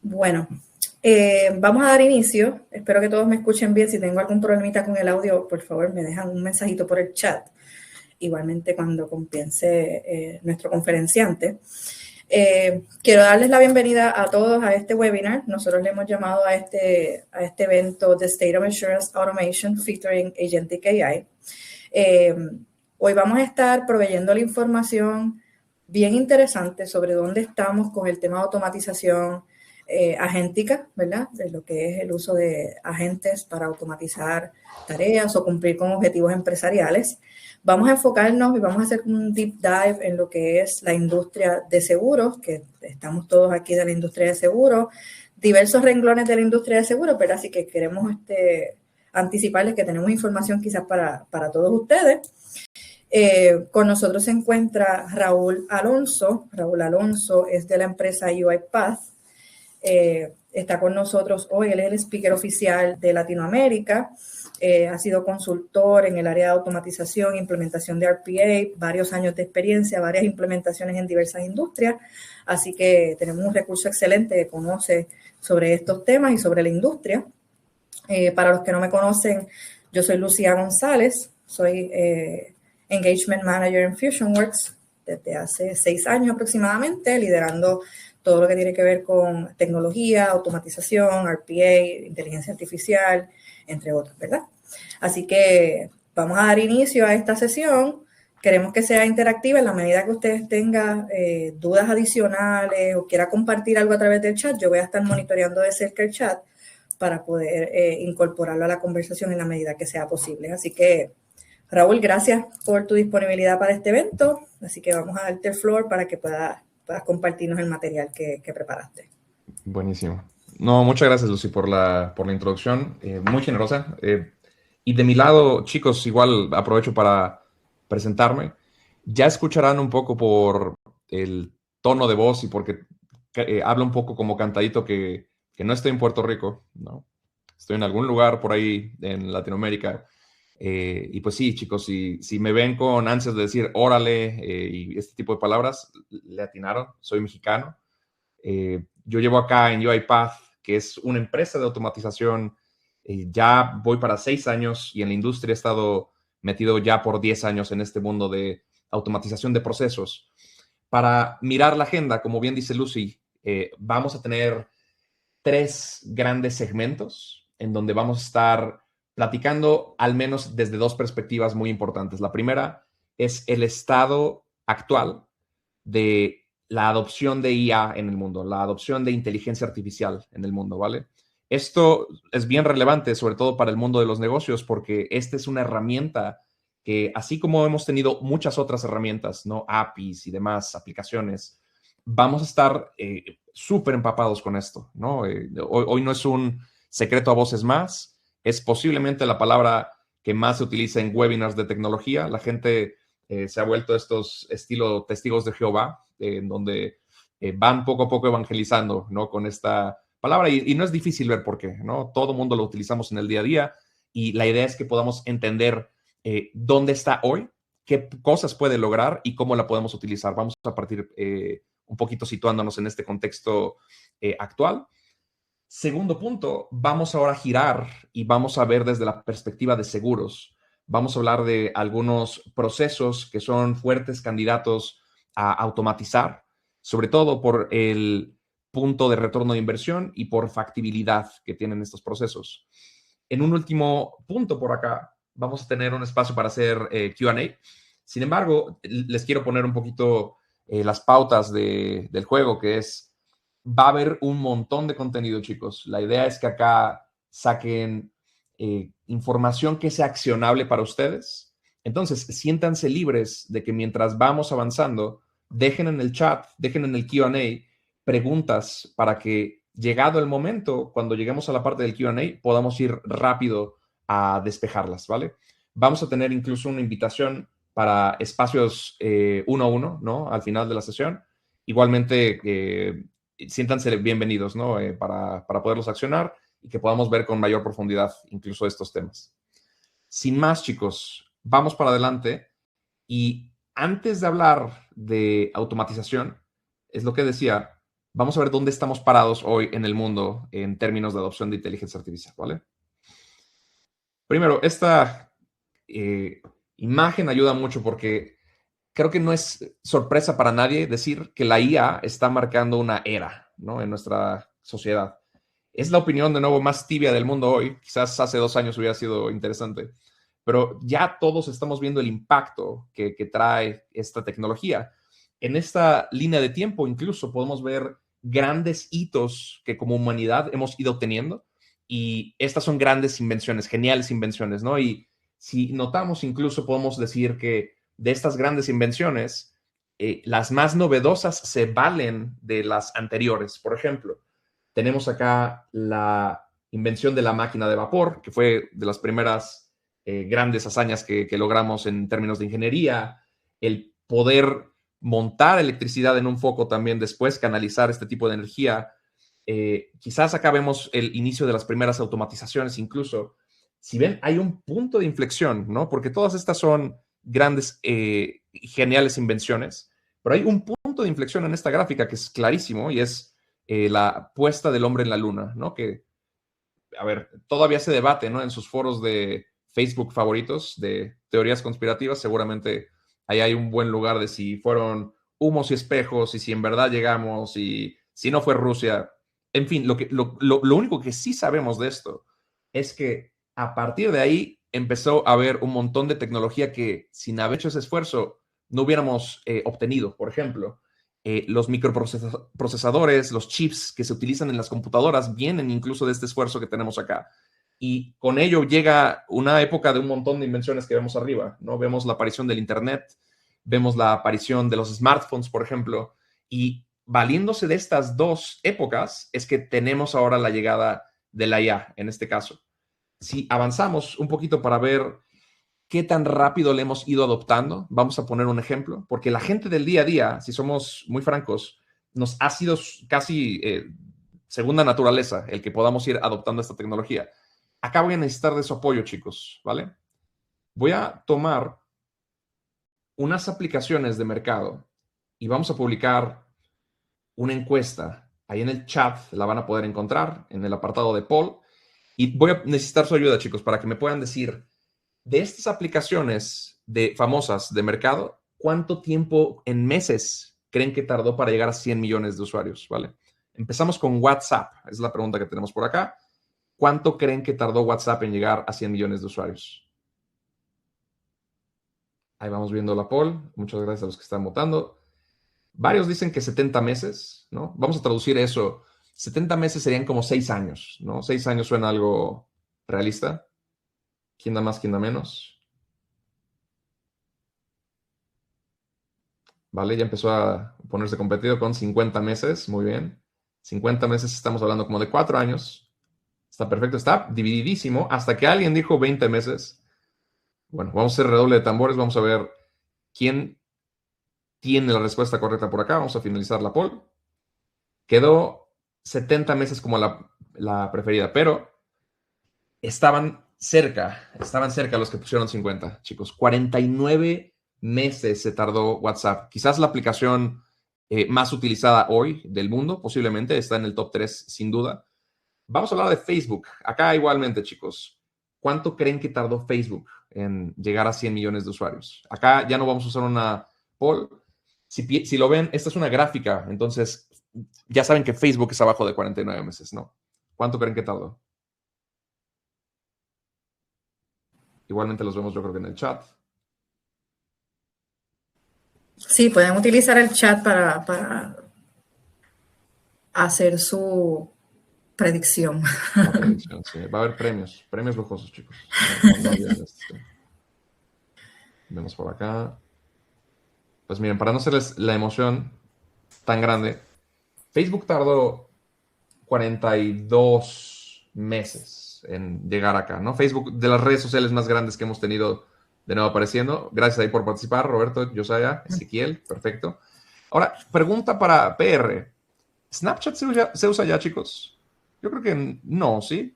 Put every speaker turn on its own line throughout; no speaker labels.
Bueno, vamos a dar inicio. Espero que todos me escuchen bien. Si tengo algún problemita con el audio, por favor, me dejan un mensajito por el chat. Igualmente cuando comience nuestro conferenciante. Quiero darles la bienvenida a todos a este webinar. Nosotros le hemos llamado a este evento The State of Insurance Automation featuring Agentic AI. Hoy vamos a estar proveyendo la información bien interesante sobre dónde estamos con el tema de automatización agéntica, ¿verdad? De lo que es el uso de agentes para automatizar tareas o cumplir con objetivos empresariales. Vamos a enfocarnos y vamos a hacer un deep dive en lo que es la industria de seguros, que estamos todos aquí de la industria de seguros, diversos renglones de la industria de seguros, pero así que queremos anticiparles que tenemos información quizás para todos ustedes. Con nosotros se encuentra Raúl Alonso. Raúl Alonso es de la empresa UiPath. Está con nosotros hoy, él es el speaker oficial de Latinoamérica, ha sido consultor en el área de automatización e implementación de RPA, varios años de experiencia, varias implementaciones en diversas industrias, así que tenemos un recurso excelente que conoce sobre estos temas y sobre la industria. Para los que no me conocen, yo soy Lucía González, soy Engagement Manager en FusionWorks desde hace 6 años aproximadamente, liderando todo lo que tiene que ver con tecnología, automatización, RPA, inteligencia artificial, entre otros, ¿verdad? Así que vamos a dar inicio a esta sesión. Queremos que sea interactiva en la medida que ustedes tengan dudas adicionales o quiera compartir algo a través del chat. Yo voy a estar monitoreando de cerca el chat para poder incorporarlo a la conversación en la medida que sea posible. Así que, Raúl, gracias por tu disponibilidad para este evento. Así que vamos a darte el floor para que puedas compartirnos el material que preparaste.
Buenísimo. No, muchas gracias, Lucy, por la introducción, muy generosa. Y de mi lado, chicos, igual aprovecho para presentarme. Ya escucharán un poco por el tono de voz y porque hablo un poco como cantadito que no estoy en Puerto Rico, ¿no? Estoy en algún lugar por ahí en Latinoamérica. Y pues sí, chicos, si me ven con ansias de decir órale y este tipo de palabras, le atinaron, soy mexicano. Yo llevo acá en UiPath, que es una empresa de automatización, ya voy para 6 años y en la industria he estado metido ya por 10 años en este mundo de automatización de procesos. Para mirar la agenda, como bien dice Lucy, vamos a tener 3 grandes segmentos en donde vamos a estar platicando al menos desde 2 perspectivas muy importantes. La primera es el estado actual de la adopción de IA en el mundo, la adopción de inteligencia artificial en el mundo, ¿vale? Esto es bien relevante, sobre todo para el mundo de los negocios, porque esta es una herramienta que, así como hemos tenido muchas otras herramientas, ¿no? APIs y demás aplicaciones, vamos a estar súper empapados con esto, ¿no? Hoy no es un secreto a voces más, es posiblemente la palabra que más se utiliza en webinars de tecnología. La gente se ha vuelto estos estilo testigos de Jehová, en donde van poco a poco evangelizando, ¿no? Con esta palabra y no es difícil ver por qué, ¿no? Todo el mundo lo utilizamos en el día a día y la idea es que podamos entender dónde está hoy, qué cosas puede lograr y cómo la podemos utilizar. Vamos a partir un poquito situándonos en este contexto actual. Segundo punto, vamos ahora a girar y vamos a ver desde la perspectiva de seguros. Vamos a hablar de algunos procesos que son fuertes candidatos a automatizar, sobre todo por el punto de retorno de inversión y por factibilidad que tienen estos procesos. En un último punto por acá, vamos a tener un espacio para hacer Q&A. Sin embargo, les quiero poner un poquito las pautas del juego, que es, va a haber un montón de contenido, chicos. La idea es que acá saquen información que sea accionable para ustedes. Entonces, siéntanse libres de que mientras vamos avanzando, dejen en el chat, dejen en el Q&A preguntas para que, llegado el momento, cuando lleguemos a la parte del Q&A, podamos ir rápido a despejarlas, ¿vale? Vamos a tener incluso una invitación para espacios 1 a 1, ¿no? Al final de la sesión. Igualmente, siéntanse bienvenidos, ¿no? Para poderlos accionar y que podamos ver con mayor profundidad incluso estos temas. Sin más, chicos, vamos para adelante. Y antes de hablar de automatización, es lo que decía, vamos a ver dónde estamos parados hoy en el mundo en términos de adopción de inteligencia artificial, ¿vale? Primero, esta imagen ayuda mucho porque creo que no es sorpresa para nadie decir que la IA está marcando una era, ¿no?, en nuestra sociedad. Es la opinión, de nuevo, más tibia del mundo hoy. Quizás hace 2 años hubiera sido interesante, pero ya todos estamos viendo el impacto que trae esta tecnología. En esta línea de tiempo incluso podemos ver grandes hitos que como humanidad hemos ido teniendo, y estas son grandes invenciones, geniales invenciones, ¿no? Y si notamos, incluso podemos decir que de estas grandes invenciones, las más novedosas se valen de las anteriores. Por ejemplo, tenemos acá la invención de la máquina de vapor, que fue de las primeras grandes hazañas que logramos en términos de ingeniería. El poder montar electricidad en un foco también, después canalizar este tipo de energía. Quizás acá vemos el inicio de las primeras automatizaciones incluso. Si ven, hay un punto de inflexión, ¿no? Porque todas estas son grandes, geniales invenciones, pero hay un punto de inflexión en esta gráfica que es clarísimo, y es la puesta del hombre en la luna, ¿no? Que, a ver, todavía se debate, ¿no?, en sus foros de Facebook favoritos de teorías conspirativas. Seguramente ahí hay un buen lugar de si fueron humos y espejos, y si en verdad llegamos, y si no fue Rusia. En fin, lo único que sí sabemos de esto es que a partir de ahí empezó a haber un montón de tecnología que, sin haber hecho ese esfuerzo, no hubiéramos obtenido. Por ejemplo, los microprocesadores, los chips que se utilizan en las computadoras vienen incluso de este esfuerzo que tenemos acá. Y con ello llega una época de un montón de invenciones que vemos arriba, ¿no? Vemos la aparición del Internet, vemos la aparición de los smartphones, por ejemplo, y valiéndose de estas dos épocas es que tenemos ahora la llegada de la IA, en este caso. Si avanzamos un poquito para ver qué tan rápido le hemos ido adoptando, vamos a poner un ejemplo, porque la gente del día a día, si somos muy francos, nos ha sido casi segunda naturaleza el que podamos ir adoptando esta tecnología. Acá voy a necesitar de su apoyo, chicos, ¿vale? Voy a tomar unas aplicaciones de mercado y vamos a publicar una encuesta. Ahí en el chat la van a poder encontrar en el apartado de poll, y voy a necesitar su ayuda, chicos, para que me puedan decir, de estas aplicaciones famosas de mercado, ¿cuánto tiempo en meses creen que tardó para llegar a 100 millones de usuarios? ¿Vale? Empezamos con WhatsApp. Es la pregunta que tenemos por acá. ¿Cuánto creen que tardó WhatsApp en llegar a 100 millones de usuarios? Ahí vamos viendo la poll. Muchas gracias a los que están votando. Varios dicen que 70 meses, ¿no? Vamos a traducir eso. 70 meses serían como 6 años, ¿no? 6 años suena algo realista. ¿Quién da más, quién da menos? Vale, ya empezó a ponerse competido con 50 meses. Muy bien. 50 meses, estamos hablando como de 4 años. Está perfecto, está divididísimo. Hasta que alguien dijo 20 meses. Bueno, vamos a hacer redoble de tambores. Vamos a ver quién tiene la respuesta correcta por acá. Vamos a finalizar la poll. Quedó 70 meses como la preferida, pero estaban cerca los que pusieron 50, chicos. 49 meses se tardó WhatsApp. Quizás la aplicación más utilizada hoy del mundo, posiblemente, está en el top 3, sin duda. Vamos a hablar de Facebook. Acá igualmente, chicos. ¿Cuánto creen que tardó Facebook en llegar a 100 millones de usuarios? Acá ya no vamos a usar una poll. Si lo ven, esta es una gráfica, entonces ya saben que Facebook es abajo de 49 meses, ¿no? ¿Cuánto creen que tardó? Igualmente los vemos, yo creo que en el chat.
Sí, pueden utilizar el chat para hacer su predicción.
La predicción, sí. Va a haber premios lujosos, chicos. No vemos por acá. Pues miren, para no hacerles la emoción tan grande, Facebook tardó 42 meses en llegar acá, ¿no? Facebook, de las redes sociales más grandes que hemos tenido de nuevo apareciendo. Gracias ahí por participar, Roberto, Josiah, Ezequiel, perfecto. Ahora, pregunta para PR. ¿Snapchat se usa ya, chicos? Yo creo que no, ¿sí?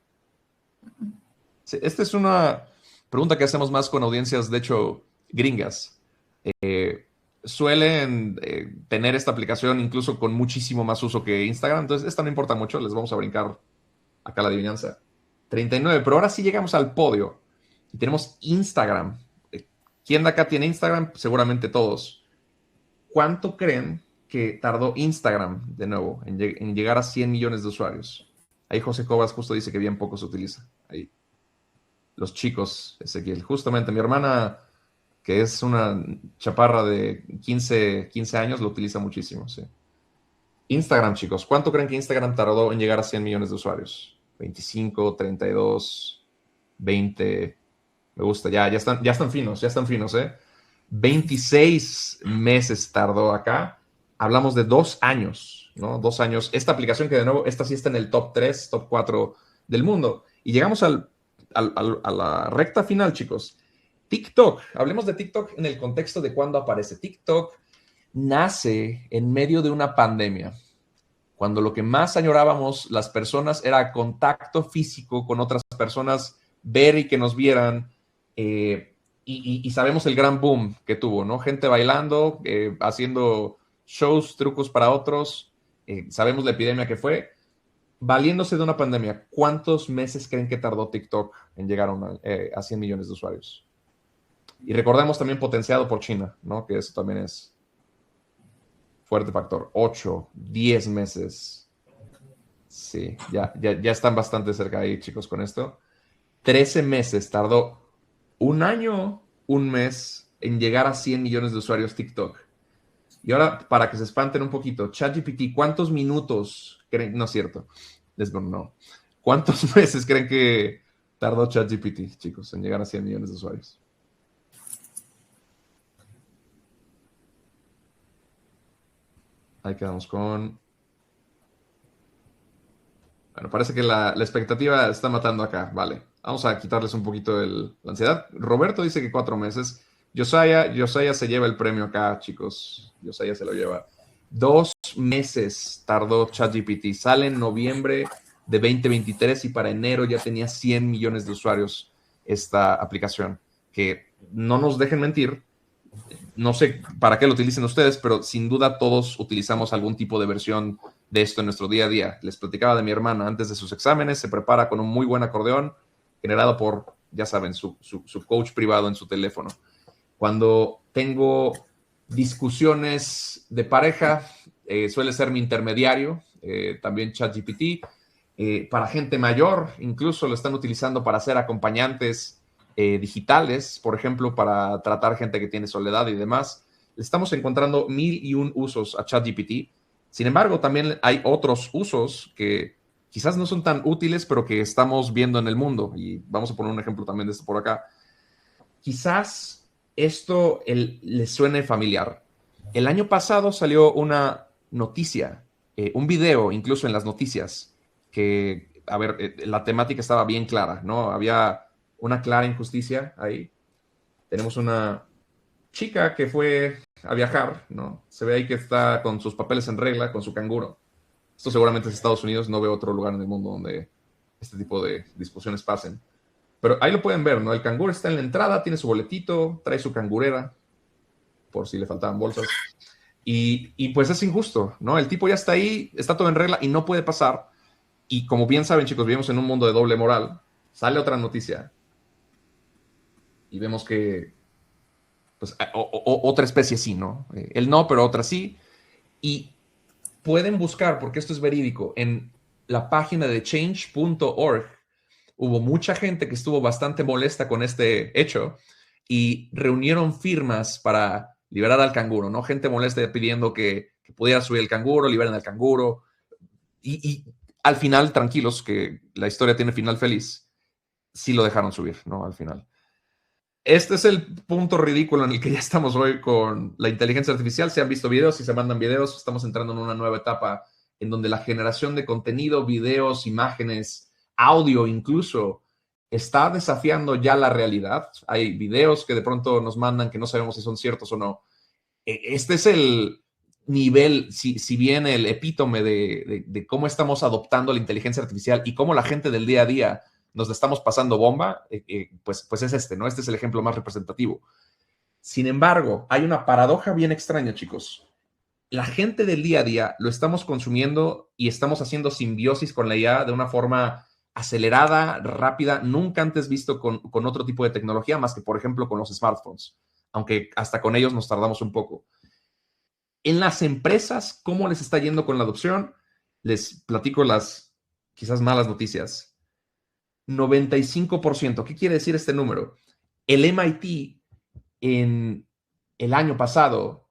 Sí, esta es una pregunta que hacemos más con audiencias, de hecho, gringas. suelen tener esta aplicación incluso con muchísimo más uso que Instagram. Entonces, esta no importa mucho. Les vamos a brincar acá la adivinanza. 39. Pero ahora sí llegamos al podio. Y tenemos Instagram. ¿Quién de acá tiene Instagram? Seguramente todos. ¿Cuánto creen que tardó Instagram, de nuevo, en llegar a 100 millones de usuarios? Ahí José Cobas justo dice que bien poco se utiliza. Ahí. Los chicos, Ezequiel. Justamente mi hermana, que es una chaparra de 15 años, lo utiliza muchísimo, sí. Instagram, chicos. ¿Cuánto creen que Instagram tardó en llegar a 100 millones de usuarios? 25, 32, 20. Me gusta, ya están finos, ¿eh? 26 meses tardó acá. Hablamos de 2 años, ¿no? 2 años. Esta aplicación que, de nuevo, esta sí está en el top 3, top 4 del mundo. Y llegamos a la recta final, chicos. TikTok. Hablemos de TikTok en el contexto de cuándo aparece. TikTok nace en medio de una pandemia, cuando lo que más añorábamos las personas era contacto físico con otras personas, ver y que nos vieran, y sabemos el gran boom que tuvo, ¿no? Gente bailando, haciendo shows, trucos para otros, sabemos la epidemia que fue, valiéndose de una pandemia. ¿Cuántos meses creen que tardó TikTok en llegar a 100 millones de usuarios? Y recordemos también potenciado por China, ¿no? Que eso también es fuerte factor. 8, 10 meses. Sí, ya están bastante cerca ahí, chicos, con esto. 13 meses. Tardó 1 año, 1 mes en llegar a 100 millones de usuarios TikTok. Y ahora, para que se espanten un poquito, ChatGPT, ¿cuántos minutos creen? No es cierto. No. ¿Cuántos meses creen que tardó ChatGPT, chicos, en llegar a 100 millones de usuarios? Ahí quedamos con... Bueno, parece que la expectativa está matando acá. Vale, vamos a quitarles un poquito la ansiedad. Roberto dice que 4 meses. Josiah se lleva el premio acá, chicos. Josiah se lo lleva. 2 meses tardó ChatGPT. Sale en noviembre de 2023 y para enero ya tenía 100 millones de usuarios esta aplicación. Que no nos dejen mentir. No sé para qué lo utilicen ustedes, pero sin duda todos utilizamos algún tipo de versión de esto en nuestro día a día. Les platicaba de mi hermana antes de sus exámenes, se prepara con un muy buen acordeón generado por, ya saben, su coach privado en su teléfono. Cuando tengo discusiones de pareja, suele ser mi intermediario, también ChatGPT. Para gente mayor, incluso lo están utilizando para hacer acompañantes digitales, por ejemplo, para tratar gente que tiene soledad y demás. Le estamos encontrando 1001 usos a ChatGPT. Sin embargo, también hay otros usos que quizás no son tan útiles, pero que estamos viendo en el mundo. Y vamos a poner un ejemplo también de esto por acá. Quizás esto les suene familiar. El año pasado salió una noticia, un video incluso en las noticias, que, a ver, la temática estaba bien clara, ¿no? Había una clara injusticia ahí. Tenemos una chica que fue a viajar, ¿no? Se ve ahí que está con sus papeles en regla, con su canguro. Esto seguramente es Estados Unidos, no veo otro lugar en el mundo donde este tipo de discusiones pasen. Pero ahí lo pueden ver, ¿no? El canguro está en la entrada, tiene su boletito, trae su cangurera, por si le faltaban bolsas. Y pues es injusto, ¿no? El tipo ya está ahí, está todo en regla y no puede pasar. Y como bien saben, chicos, vivimos en un mundo de doble moral. Sale otra noticia y vemos que pues, otra especie sí, ¿no? Él no, pero otra sí. Y pueden buscar, porque esto es verídico, en la página de change.org hubo mucha gente que estuvo bastante molesta con este hecho y reunieron firmas para liberar al canguro, ¿no? Gente molesta pidiendo que pudiera subir el canguro, liberen al canguro. Y al final, tranquilos, que la historia tiene final feliz, sí lo dejaron subir, ¿no? Al final. Este es el punto ridículo en el que ya estamos hoy con la inteligencia artificial. Se han visto videos y se mandan videos. Estamos entrando en una nueva etapa en donde la generación de contenido, videos, imágenes, audio incluso, está desafiando ya la realidad. Hay videos que de pronto nos mandan que no sabemos si son ciertos o no. Este es el nivel, si bien el epítome de cómo estamos adoptando la inteligencia artificial y cómo la gente del día a día nos la estamos pasando bomba, pues es este, ¿no? Este es el ejemplo más representativo. Sin embargo, hay una paradoja bien extraña, chicos. La gente del día a día lo estamos consumiendo y estamos haciendo simbiosis con la IA de una forma acelerada, rápida, nunca antes visto con otro tipo de tecnología, más que, por ejemplo, con los smartphones, aunque hasta con ellos nos tardamos un poco. En las empresas, ¿cómo les está yendo con la adopción? Les platico las quizás malas noticias. 95%. ¿Qué quiere decir este número? El MIT en el año pasado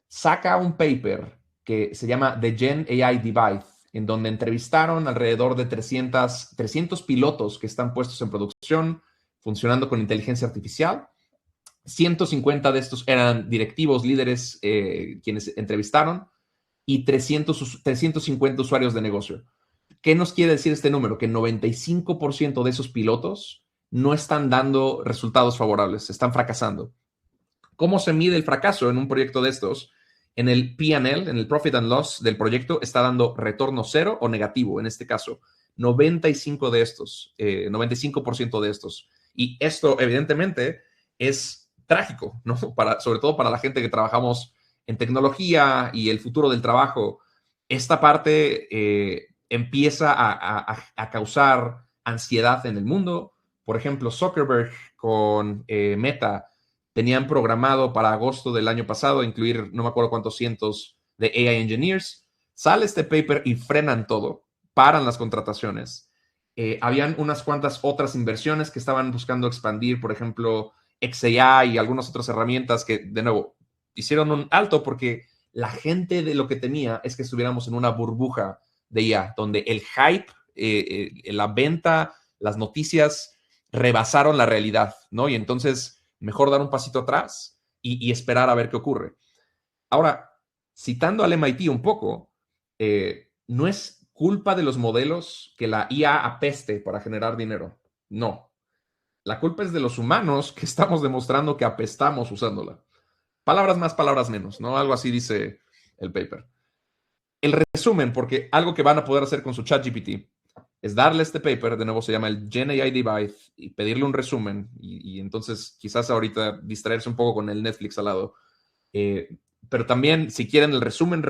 saca un paper que se llama The Gen AI Divide, en donde entrevistaron alrededor de 300 pilotos que están puestos en producción, funcionando con inteligencia artificial. 150 de estos eran directivos, líderes, quienes entrevistaron, y 350 usuarios de negocio. ¿Qué nos quiere decir este número? Que 95% de esos pilotos no están dando resultados favorables, están fracasando. ¿Cómo se mide el fracaso en un proyecto de estos? En el P&L, en el Profit and Loss del proyecto, está dando retorno cero o negativo, en este caso. 95% de estos. Y esto, evidentemente, es trágico, ¿no? Sobre todo para la gente que trabajamos en tecnología y el futuro del trabajo. Esta parte empieza a causar ansiedad en el mundo. Por ejemplo, Zuckerberg con Meta tenían programado para agosto del año pasado incluir no me acuerdo cuántos cientos de AI engineers. Sale este paper y frenan todo, paran las contrataciones. Habían unas cuantas otras inversiones que estaban buscando expandir, por ejemplo, XAI y algunas otras herramientas que, de nuevo, hicieron un alto porque la gente de lo que temía es que estuviéramos en una burbuja de IA, donde el hype, la venta, las noticias rebasaron la realidad, ¿no? Y entonces mejor dar un pasito atrás y esperar a ver qué ocurre. Ahora, citando al MIT un poco, no es culpa de los modelos que la IA apeste para generar dinero. No. La culpa es de los humanos que estamos demostrando que apestamos usándola. Palabras más, palabras menos, ¿no? Algo así dice el paper. El resumen, porque algo que van a poder hacer con su ChatGPT es darle este paper, de nuevo se llama el Gen AI Divide, y pedirle un resumen, y entonces quizás ahorita distraerse un poco con el Netflix al lado. Pero también, si quieren el resumen,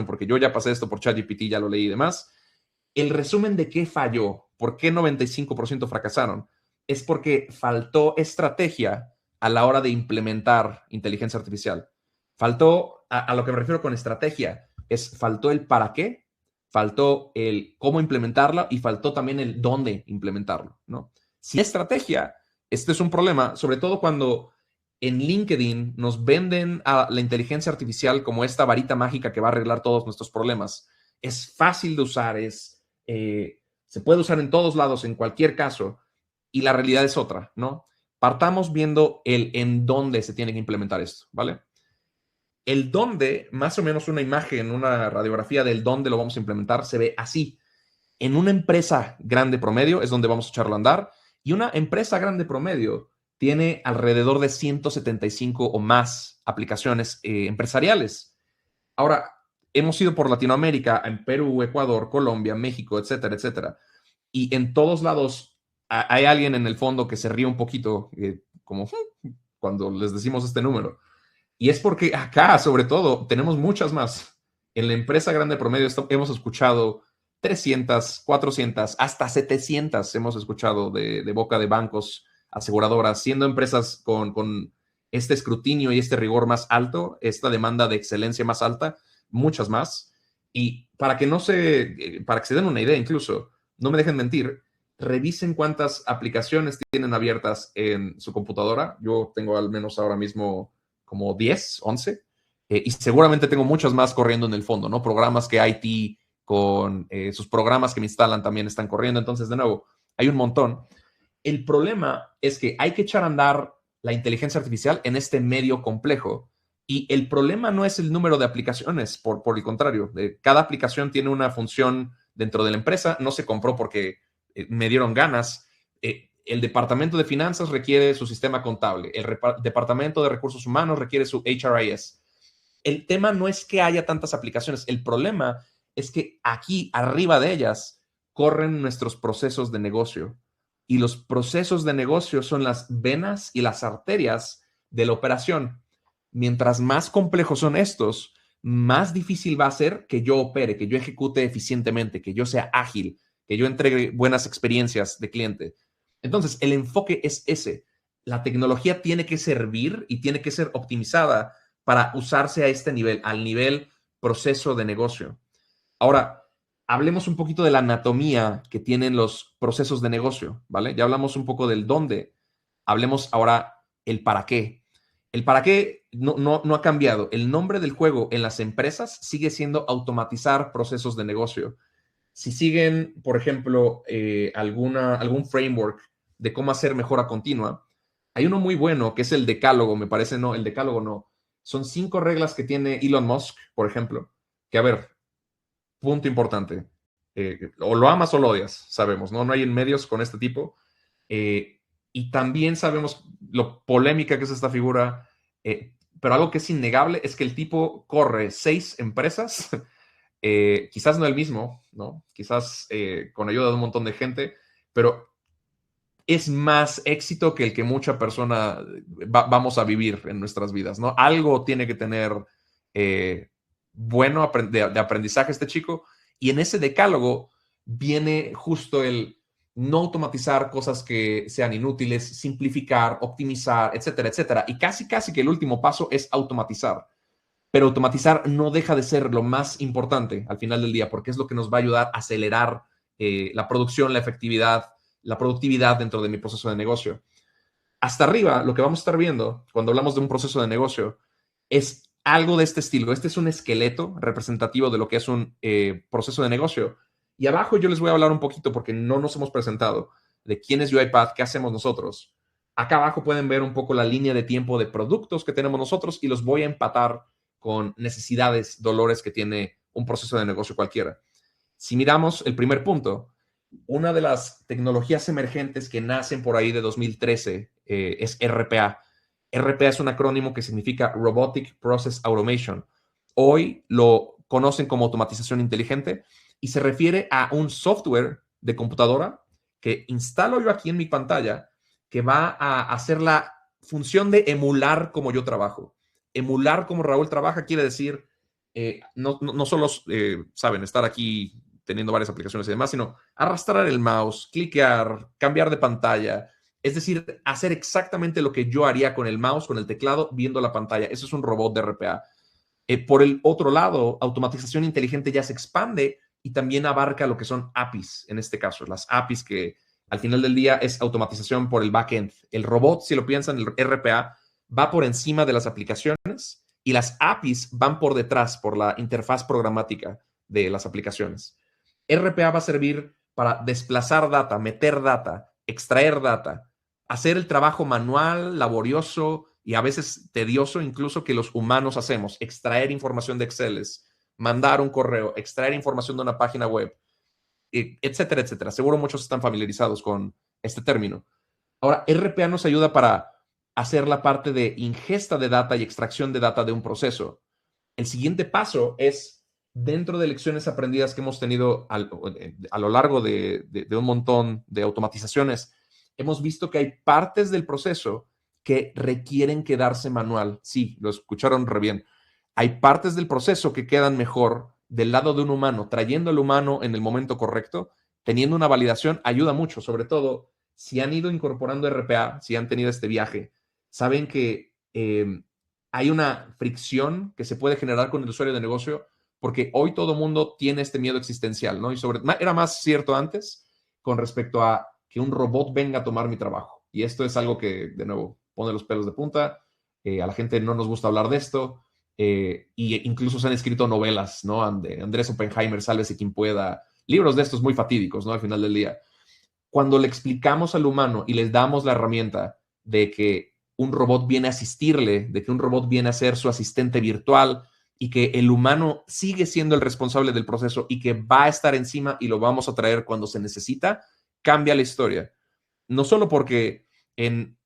porque yo ya pasé esto por ChatGPT, ya lo leí y demás, el resumen de qué falló, por qué 95% fracasaron, es porque faltó estrategia a la hora de implementar inteligencia artificial. Faltó, a lo que me refiero con estrategia, faltó el para qué, faltó el cómo implementarlo y faltó también el dónde implementarlo, ¿no? Sin estrategia, este es un problema, sobre todo cuando en LinkedIn nos venden a la inteligencia artificial como esta varita mágica que va a arreglar todos nuestros problemas. Es fácil de usar, se puede usar en todos lados, en cualquier caso, y la realidad es otra, ¿no? Partamos viendo el en dónde se tiene que implementar esto, ¿vale? El dónde, más o menos una imagen, una radiografía del dónde lo vamos a implementar, se ve así. En una empresa grande promedio es donde vamos a echarlo a andar, y una empresa grande promedio tiene alrededor de 175 o más aplicaciones empresariales. Ahora, hemos ido por Latinoamérica, en Perú, Ecuador, Colombia, México, etcétera, etcétera. Y en todos lados hay alguien en el fondo que se ríe un poquito, como cuando les decimos este número. Y es porque acá, sobre todo, tenemos muchas más. En la empresa grande promedio hemos escuchado 300, 400, hasta 700 hemos escuchado de boca de bancos, aseguradoras, siendo empresas con este escrutinio y este rigor más alto, esta demanda de excelencia más alta, muchas más. Y para que se den una idea incluso, no me dejen mentir, revisen cuántas aplicaciones tienen abiertas en su computadora. Yo tengo al menos ahora mismo como 10, 11, y seguramente tengo muchas más corriendo en el fondo, ¿no? Programas que IT con sus programas que me instalan también están corriendo. Entonces, de nuevo, hay un montón. El problema es que hay que echar a andar la inteligencia artificial en este medio complejo. Y el problema no es el número de aplicaciones, por el contrario. Cada aplicación tiene una función dentro de la empresa. No se compró porque me dieron ganas. El departamento de finanzas requiere su sistema contable. El departamento de recursos humanos requiere su HRIS. El tema no es que haya tantas aplicaciones. El problema es que aquí, arriba de ellas, corren nuestros procesos de negocio. Y los procesos de negocio son las venas y las arterias de la operación. Mientras más complejos son estos, más difícil va a ser que yo opere, que yo ejecute eficientemente, que yo sea ágil, que yo entregue buenas experiencias de cliente. Entonces, el enfoque es ese. La tecnología tiene que servir y tiene que ser optimizada para usarse a este nivel, al nivel proceso de negocio. Ahora, hablemos un poquito de la anatomía que tienen los procesos de negocio, ¿vale? Ya hablamos un poco del dónde. Hablemos ahora el para qué. El para qué no ha cambiado. El nombre del juego en las empresas sigue siendo automatizar procesos de negocio. Si siguen, por ejemplo, algún framework de cómo hacer mejora continua, hay uno muy bueno que es el decálogo, me parece, no, el decálogo no. Son 5 reglas que tiene Elon Musk, por ejemplo, que a ver, punto importante, o lo amas o lo odias, sabemos, ¿no? No hay en medios con este tipo. Y también sabemos lo polémica que es esta figura, pero algo que es innegable es que el tipo corre 6 empresas, quizás no el mismo, ¿no? Quizás con ayuda de un montón de gente, pero es más éxito que el que mucha persona vamos a vivir en nuestras vidas, ¿no? Algo tiene que tener bueno de aprendizaje este chico, y en ese decálogo viene justo el no automatizar cosas que sean inútiles, simplificar, optimizar, etcétera, etcétera. Y casi que el último paso es automatizar. Pero automatizar no deja de ser lo más importante al final del día, porque es lo que nos va a ayudar a acelerar la producción, la efectividad, la productividad dentro de mi proceso de negocio. Hasta arriba, lo que vamos a estar viendo cuando hablamos de un proceso de negocio es algo de este estilo. Este es un esqueleto representativo de lo que es un proceso de negocio. Y abajo yo les voy a hablar un poquito, porque no nos hemos presentado, de quién es UiPath, qué hacemos nosotros. Acá abajo pueden ver un poco la línea de tiempo de productos que tenemos nosotros y los voy a empatar con necesidades, dolores que tiene un proceso de negocio cualquiera. Si miramos el primer punto, una de las tecnologías emergentes que nacen por ahí de 2013 es RPA. RPA es un acrónimo que significa Robotic Process Automation. Hoy lo conocen como automatización inteligente y se refiere a un software de computadora que instalo yo aquí en mi pantalla, que va a hacer la función de emular como yo trabajo. Emular como Raúl trabaja quiere decir no solo, saben, estar aquí teniendo varias aplicaciones y demás, sino arrastrar el mouse, cliquear, cambiar de pantalla. Es decir, hacer exactamente lo que yo haría con el mouse, con el teclado, viendo la pantalla. Eso es un robot de RPA. Por el otro lado, automatización inteligente ya se expande y también abarca lo que son APIs, en este caso, las APIs que al final del día es automatización por el backend. El robot, si lo piensan, el RPA va por encima de las aplicaciones y las APIs van por detrás, por la interfaz programática de las aplicaciones. RPA va a servir para desplazar data, meter data, extraer data, hacer el trabajo manual, laborioso y a veces tedioso incluso que los humanos hacemos, extraer información de Excel, mandar un correo, extraer información de una página web, etcétera, etcétera. Seguro muchos están familiarizados con este término. Ahora, RPA nos ayuda para hacer la parte de ingesta de data y extracción de data de un proceso. El siguiente paso es, dentro de lecciones aprendidas que hemos tenido a lo largo de un montón de automatizaciones, hemos visto que hay partes del proceso que requieren quedarse manual. Sí, lo escucharon re bien. Hay partes del proceso que quedan mejor del lado de un humano, trayendo al humano en el momento correcto, teniendo una validación, ayuda mucho, sobre todo si han ido incorporando RPA, si han tenido este viaje, saben que hay una fricción que se puede generar con el usuario de negocio, porque hoy todo mundo tiene este miedo existencial, ¿no? Y era más cierto antes con respecto a que un robot venga a tomar mi trabajo. Y esto es algo que, de nuevo, pone los pelos de punta. A la gente no nos gusta hablar de esto. Y incluso se han escrito novelas, ¿no? Andrés Oppenheimer, Sálvese quien pueda. Libros de estos muy fatídicos, ¿no? Al final del día. Cuando le explicamos al humano y les damos la herramienta de que un robot viene a asistirle, de que un robot viene a ser su asistente virtual y que el humano sigue siendo el responsable del proceso y que va a estar encima y lo vamos a traer cuando se necesita, cambia la historia. No solo porque en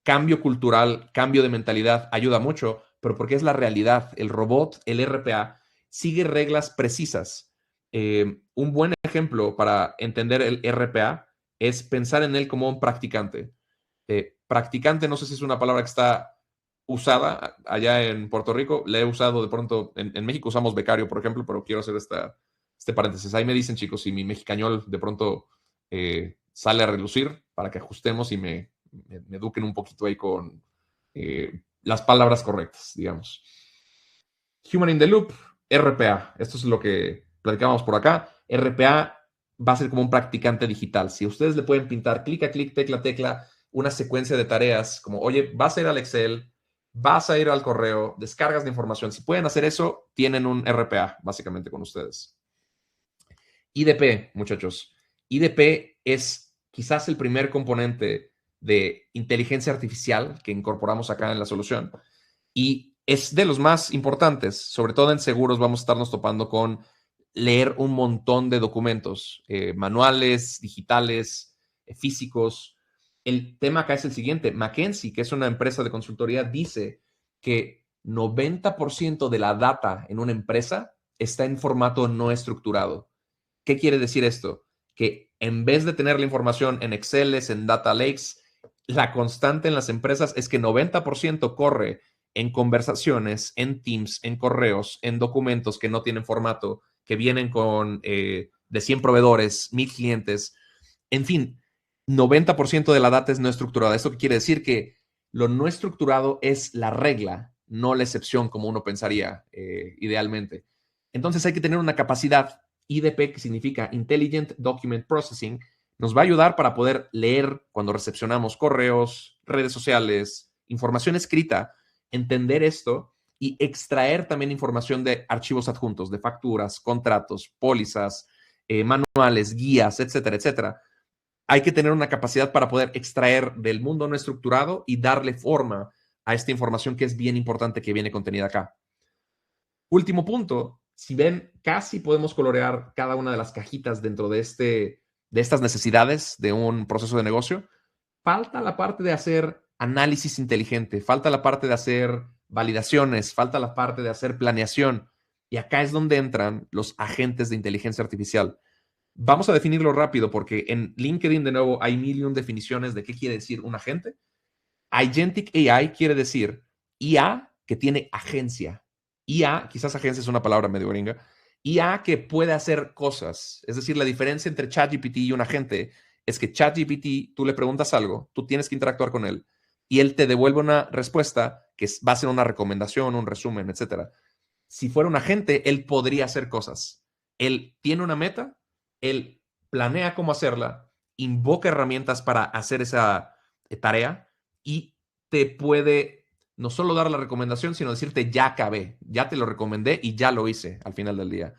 cambio cultural, cambio de mentalidad ayuda mucho, pero porque es la realidad. El robot, el RPA, sigue reglas precisas. Un buen ejemplo para entender el RPA es pensar en él como un practicante. Practicante, no sé si es una palabra que está usada allá en Puerto Rico. La he usado de pronto, en México usamos becario, por ejemplo, pero quiero hacer este paréntesis. Ahí me dicen, chicos, si mi mexicañol de pronto sale a relucir para que ajustemos y me eduquen un poquito ahí con las palabras correctas, digamos. Human in the Loop, RPA. Esto es lo que platicábamos por acá. RPA va a ser como un practicante digital. Si ustedes le pueden pintar clic a clic, tecla a tecla, una secuencia de tareas como, oye, vas a ir al Excel, vas a ir al correo, descargas de información. Si pueden hacer eso, tienen un RPA básicamente con ustedes. IDP, muchachos. IDP es quizás el primer componente de inteligencia artificial que incorporamos acá en la solución y es de los más importantes. Sobre todo en seguros vamos a estarnos topando con leer un montón de documentos, manuales, digitales, físicos. El tema acá es el siguiente. McKinsey, que es una empresa de consultoría, dice que 90% de la data en una empresa está en formato no estructurado. ¿Qué quiere decir esto? Que en vez de tener la información en Excel, en Data Lakes, la constante en las empresas es que 90% corre en conversaciones, en Teams, en correos, en documentos que no tienen formato, que vienen con de 100 proveedores, 1000 clientes. En fin, 90% de la data es no estructurada. ¿Esto qué quiere decir? Que lo no estructurado es la regla, no la excepción, como uno pensaría idealmente. Entonces hay que tener una capacidad IDP, que significa Intelligent Document Processing, nos va a ayudar para poder leer cuando recepcionamos correos, redes sociales, información escrita, entender esto y extraer también información de archivos adjuntos, de facturas, contratos, pólizas, manuales, guías, etcétera, etcétera. Hay que tener una capacidad para poder extraer del mundo no estructurado y darle forma a esta información que es bien importante que viene contenida acá. Último punto, si ven, casi podemos colorear cada una de las cajitas dentro de estas necesidades de un proceso de negocio. Falta la parte de hacer análisis inteligente, falta la parte de hacer validaciones, falta la parte de hacer planeación. Y acá es donde entran los agentes de inteligencia artificial. Vamos a definirlo rápido porque en LinkedIn, de nuevo, hay mil y un definiciones de qué quiere decir un agente. Agentic AI quiere decir IA que tiene agencia. IA, quizás agencia es una palabra medio gringa, IA que puede hacer cosas. Es decir, la diferencia entre ChatGPT y un agente es que ChatGPT, tú le preguntas algo, tú tienes que interactuar con él y él te devuelve una respuesta que va a ser una recomendación, un resumen, etc. Si fuera un agente, él podría hacer cosas. Él tiene una meta, él planea cómo hacerla, invoca herramientas para hacer esa tarea y te puede no solo dar la recomendación, sino decirte ya acabé, ya te lo recomendé y ya lo hice al final del día.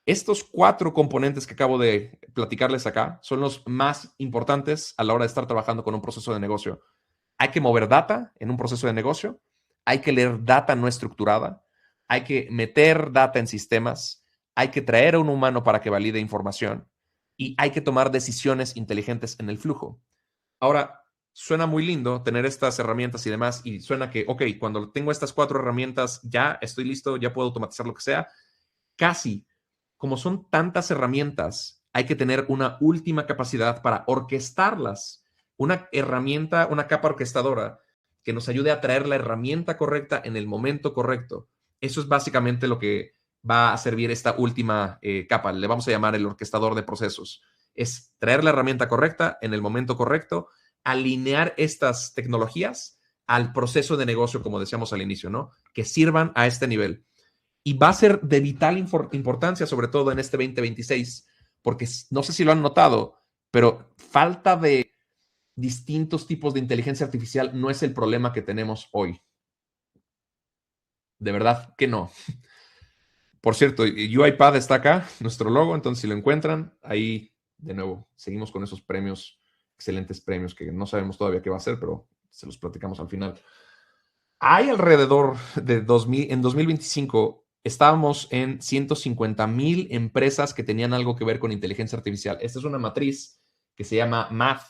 Estos 4 componentes que acabo de platicarles acá son los más importantes a la hora de estar trabajando con un proceso de negocio. Hay que mover data en un proceso de negocio, hay que leer data no estructurada, hay que meter data en sistemas, hay que traer a un humano para que valide información y hay que tomar decisiones inteligentes en el flujo. Ahora, suena muy lindo tener estas herramientas y demás, y suena que, ok, cuando tengo estas 4 herramientas, ya estoy listo, ya puedo automatizar lo que sea. Casi, como son tantas herramientas, hay que tener una última capacidad para orquestarlas. Una herramienta, una capa orquestadora que nos ayude a traer la herramienta correcta en el momento correcto. Eso es básicamente lo que va a servir esta última capa. Le vamos a llamar el orquestador de procesos. Es traer la herramienta correcta en el momento correcto, alinear estas tecnologías al proceso de negocio, como decíamos al inicio, ¿no? Que sirvan a este nivel. Y va a ser de vital importancia, sobre todo en este 2026, porque no sé si lo han notado, pero falta de distintos tipos de inteligencia artificial no es el problema que tenemos hoy. De verdad que no. Por cierto, UiPath está acá, nuestro logo, entonces si lo encuentran, ahí de nuevo seguimos con esos premios, excelentes premios que no sabemos todavía qué va a ser, pero se los platicamos al final. Hay alrededor de en 2025 estábamos en 150,000 empresas que tenían algo que ver con inteligencia artificial. Esta es una matriz que se llama Math,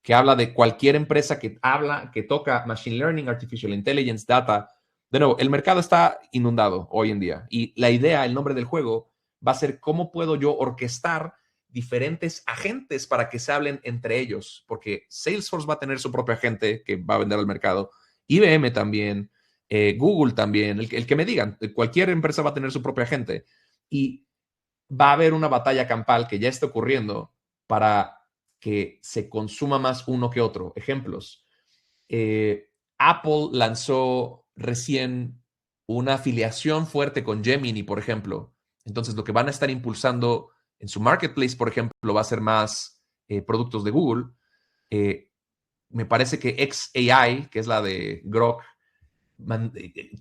que habla de cualquier empresa que toca Machine Learning, Artificial Intelligence, Data. De nuevo, el mercado está inundado hoy en día y la idea, el nombre del juego, va a ser cómo puedo yo orquestar diferentes agentes para que se hablen entre ellos, porque Salesforce va a tener su propio agente que va a vender al mercado, IBM también, Google también, el que me digan, cualquier empresa va a tener su propia gente y va a haber una batalla campal que ya está ocurriendo para que se consuma más uno que otro. Ejemplos. Apple lanzó recién una afiliación fuerte con Gemini, por ejemplo. Entonces, lo que van a estar impulsando en su marketplace, por ejemplo, va a ser más productos de Google. Me parece que xAI, que es la de Grok,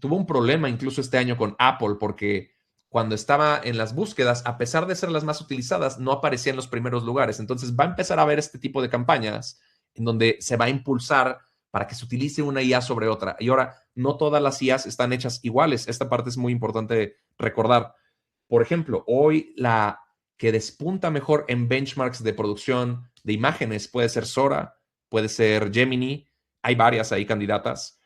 tuvo un problema incluso este año con Apple porque cuando estaba en las búsquedas, a pesar de ser las más utilizadas, no aparecía en los primeros lugares. Entonces va a empezar a haber este tipo de campañas en donde se va a impulsar para que se utilice una IA sobre otra. Y ahora, no todas las IAs están hechas iguales. Esta parte es muy importante recordar. Por ejemplo, hoy la que despunta mejor en benchmarks de producción de imágenes puede ser Sora, puede ser Gemini. Hay varias ahí candidatas.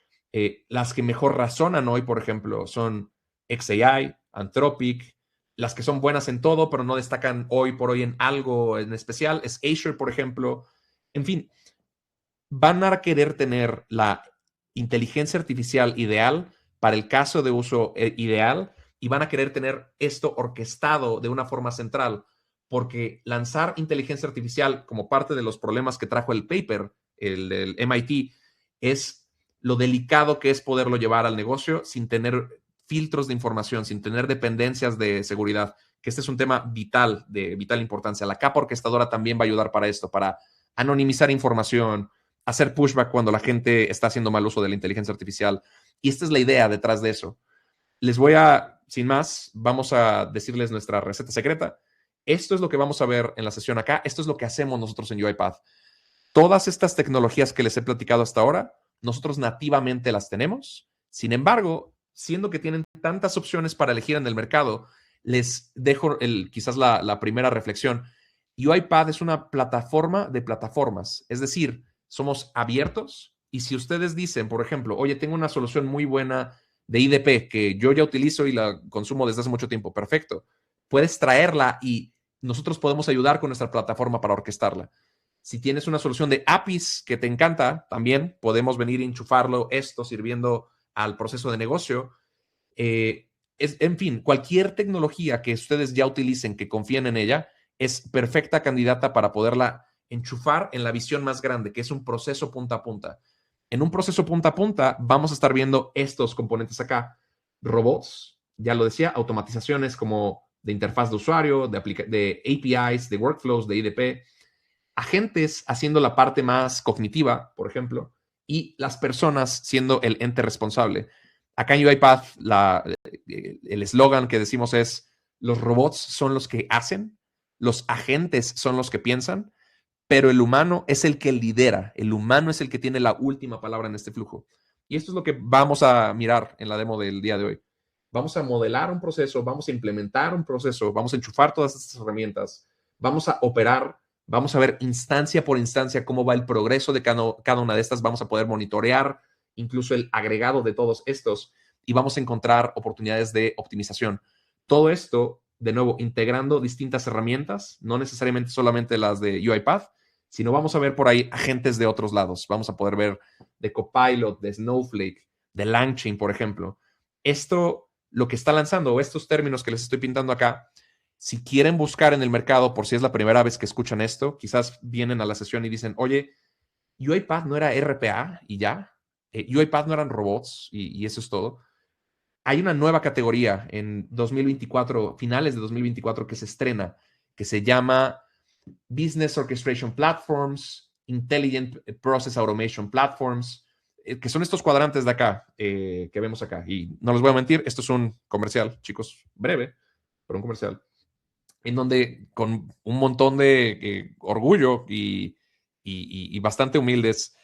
Las que mejor razonan hoy, por ejemplo, son xAI, Anthropic. Las que son buenas en todo, pero no destacan hoy por hoy en algo en especial, es Azure, por ejemplo. En fin, van a querer tener la inteligencia artificial ideal para el caso de uso ideal y van a querer tener esto orquestado de una forma central, porque lanzar inteligencia artificial como parte de los problemas que trajo el paper, el del MIT, es lo delicado que es poderlo llevar al negocio sin tener filtros de información, sin tener dependencias de seguridad, que este es un tema vital, de vital importancia. La capa orquestadora también va a ayudar para esto, para anonimizar información, hacer pushback cuando la gente está haciendo mal uso de la inteligencia artificial. Y esta es la idea detrás de eso. Les voy a, sin más, vamos a decirles nuestra receta secreta. Esto es lo que vamos a ver en la sesión acá. Esto es lo que hacemos nosotros en UiPath. Todas estas tecnologías que les he platicado hasta ahora, nosotros nativamente las tenemos. Sin embargo, siendo que tienen tantas opciones para elegir en el mercado, les dejo quizás la primera reflexión. UiPath es una plataforma de plataformas. Es decir, somos abiertos y si ustedes dicen, por ejemplo, oye, tengo una solución muy buena de IDP que yo ya utilizo y la consumo desde hace mucho tiempo, perfecto. Puedes traerla y nosotros podemos ayudar con nuestra plataforma para orquestarla. Si tienes una solución de APIs que te encanta, también podemos venir a enchufarlo, esto sirviendo al proceso de negocio. En fin, cualquier tecnología que ustedes ya utilicen, que confíen en ella, es perfecta candidata para poderla enchufar en la visión más grande, que es un proceso punta a punta. En un proceso punta a punta vamos a estar viendo estos componentes acá. Robots, ya lo decía, automatizaciones como de interfaz de usuario, de APIs, de workflows, de IDP, agentes haciendo la parte más cognitiva, por ejemplo, y las personas siendo el ente responsable. Acá en UiPath, el eslogan que decimos es, los robots son los que hacen, los agentes son los que piensan, pero el humano es el que lidera, el humano es el que tiene la última palabra en este flujo. Y esto es lo que vamos a mirar en la demo del día de hoy. Vamos a modelar un proceso, vamos a implementar un proceso, vamos a enchufar todas estas herramientas, vamos a operar, vamos a ver instancia por instancia cómo va el progreso de cada una de estas, vamos a poder monitorear incluso el agregado de todos estos y vamos a encontrar oportunidades de optimización. Todo esto, de nuevo, integrando distintas herramientas, no necesariamente solamente las de UiPath, sino vamos a ver por ahí agentes de otros lados. Vamos a poder ver de Copilot, de Snowflake, de LangChain, por ejemplo. Esto, lo que está lanzando, o estos términos que les estoy pintando acá, si quieren buscar en el mercado, por si es la primera vez que escuchan esto, quizás vienen a la sesión y dicen, oye, UiPath no era RPA y ya. UiPath no eran robots y eso es todo. Hay una nueva categoría en 2024, finales de 2024, que se estrena, que se llama Business Orchestration Platforms, Intelligent Process Automation Platforms, que son estos cuadrantes de acá, que vemos acá. Y no les voy a mentir, esto es un comercial, chicos, breve, pero un comercial, en donde con un montón de orgullo y bastante humildes,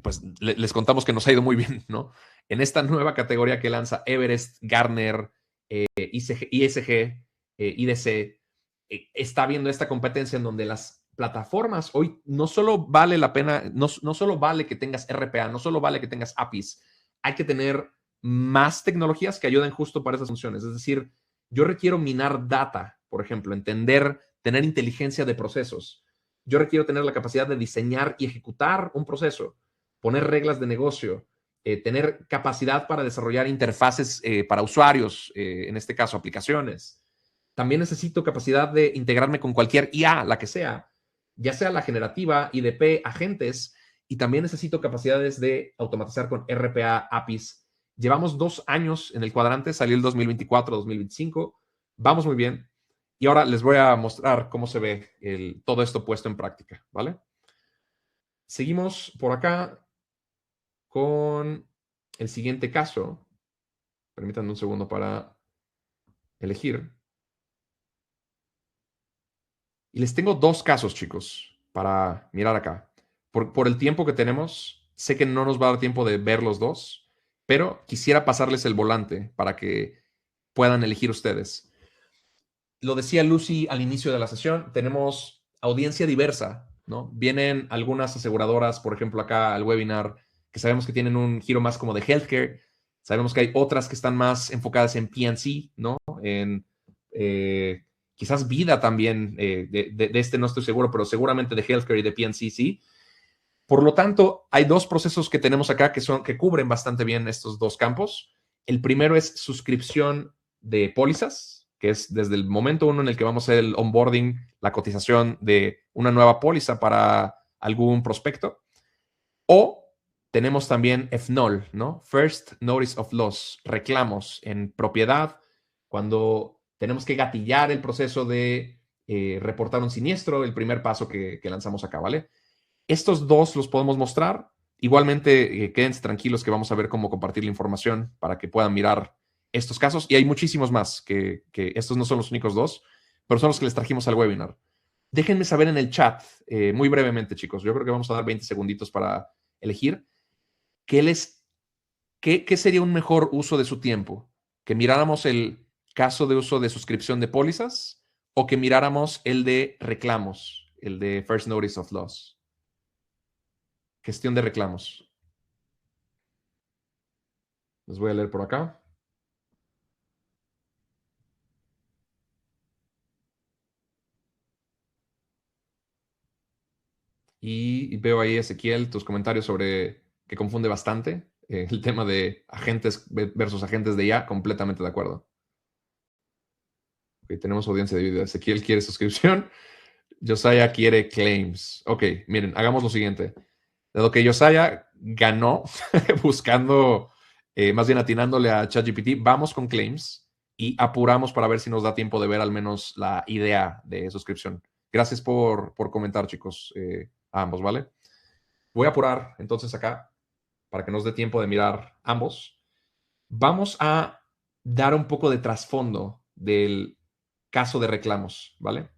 pues les contamos que nos ha ido muy bien, ¿no? En esta nueva categoría que lanza Everest, Gartner, ISG, IDC, está viendo esta competencia en donde las plataformas hoy no solo vale la pena, no solo vale que tengas RPA, no solo vale que tengas APIs, hay que tener más tecnologías que ayuden justo para esas funciones. Es decir, yo requiero minar data, por ejemplo, entender, tener inteligencia de procesos. Yo requiero tener la capacidad de diseñar y ejecutar un proceso, poner reglas de negocio, tener capacidad para desarrollar interfaces para usuarios, en este caso aplicaciones. También necesito capacidad de integrarme con cualquier IA, la que sea, ya sea la generativa, IDP, agentes, y también necesito capacidades de automatizar con RPA, APIs. Llevamos 2 años en el cuadrante, salió el 2024-2025, vamos muy bien. Y ahora les voy a mostrar cómo se ve todo esto puesto en práctica, ¿vale? Seguimos por acá con el siguiente caso. Permítanme un segundo para elegir. Y les tengo 2 casos, chicos, para mirar acá. Por el tiempo que tenemos, sé que no nos va a dar tiempo de ver los 2, pero quisiera pasarles el volante para que puedan elegir ustedes. Lo decía Lucy al inicio de la sesión, tenemos audiencia diversa, ¿no? Vienen algunas aseguradoras, por ejemplo, acá al webinar, que sabemos que tienen un giro más como de healthcare. Sabemos que hay otras que están más enfocadas en P&C, ¿no? En quizás vida también, de este no estoy seguro, pero seguramente de healthcare y de P&C, sí. Por lo tanto, hay 2 procesos que tenemos acá que cubren bastante bien estos 2 campos. El primero es suscripción de pólizas, que es desde el momento 1 en el que vamos a hacer el onboarding, la cotización de una nueva póliza para algún prospecto. O tenemos también FNOL, ¿no? First Notice of Loss, reclamos en propiedad, cuando tenemos que gatillar el proceso de reportar un siniestro, el primer paso que lanzamos acá, ¿vale? Estos 2 los podemos mostrar. Igualmente, quédense tranquilos que vamos a ver cómo compartir la información para que puedan mirar estos casos. Y hay muchísimos más, que estos no son los únicos 2, pero son los que les trajimos al webinar. Déjenme saber en el chat, muy brevemente, chicos. Yo creo que vamos a dar 20 segunditos para elegir. ¿Qué sería un mejor uso de su tiempo? ¿Que miráramos el caso de uso de suscripción de pólizas o que miráramos el de reclamos, el de First Notice of Loss? Gestión de reclamos. Les voy a leer por acá. Y veo ahí, Ezequiel, tus comentarios sobre que confunde bastante el tema de agentes versus agentes de IA. Completamente de acuerdo. Okay, tenemos audiencia dividida. Ezequiel quiere suscripción. Josiah quiere claims. Ok, miren, hagamos lo siguiente. Dado que Josiah ganó buscando, más bien atinándole a ChatGPT, vamos con claims y apuramos para ver si nos da tiempo de ver al menos la idea de suscripción. Gracias por comentar, chicos, a ambos, ¿vale? Voy a apurar entonces acá para que nos dé tiempo de mirar ambos. Vamos a dar un poco de trasfondo del caso de reclamos, ¿vale?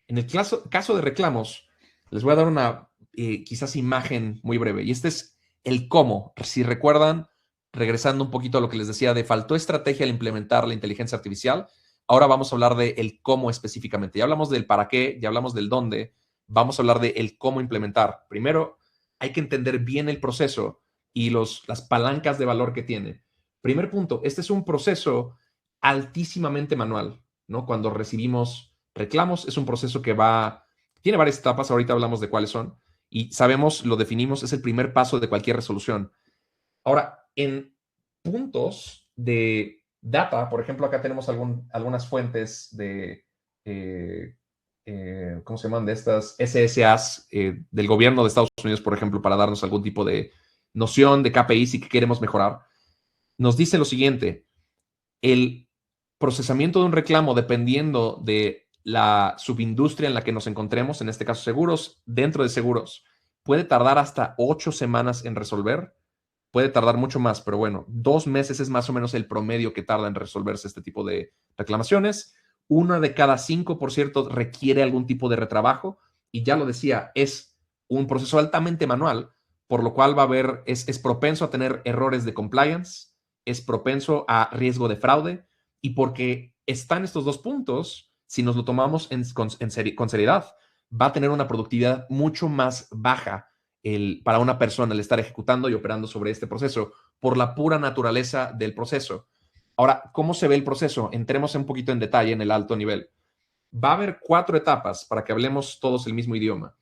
En el caso de reclamos, les voy a dar una quizás imagen muy breve. Y este es el cómo. Si recuerdan, regresando un poquito a lo que les decía de faltó estrategia al implementar la inteligencia artificial, ahora vamos a hablar de el cómo específicamente. Ya hablamos del para qué, ya hablamos del dónde, vamos a hablar de el cómo implementar. Primero, hay que entender bien el proceso y las palancas de valor que tiene. Primer punto, este es un proceso altísimamente manual, ¿no? Cuando recibimos reclamos, es un proceso que tiene varias etapas, ahorita hablamos de cuáles son, y sabemos, lo definimos, es el primer paso de cualquier resolución. Ahora, en puntos de data, por ejemplo, acá tenemos algunas fuentes de, ¿cómo se llaman? De estas SSAs del gobierno de Estados Unidos, por ejemplo, para darnos algún tipo de noción de KPIs y que queremos mejorar. Nos dice lo siguiente: el procesamiento de un reclamo, dependiendo de la subindustria en la que nos encontremos, en este caso seguros, dentro de seguros, puede tardar hasta 8 semanas en resolver. Puede tardar mucho más, pero bueno, 2 meses es más o menos el promedio que tarda en resolverse este tipo de reclamaciones. 1 de cada 5, por cierto, requiere algún tipo de retrabajo. Y ya lo decía, es un proceso altamente manual, por lo cual va a haber, es propenso a tener errores de compliance, es propenso a riesgo de fraude. Y porque están estos 2 puntos, si nos lo tomamos con seriedad, va a tener una productividad mucho más baja para una persona el estar ejecutando y operando sobre este proceso por la pura naturaleza del proceso. Ahora, ¿cómo se ve el proceso? Entremos un poquito en detalle en el alto nivel. Va a haber 4 etapas para que hablemos todos el mismo idioma.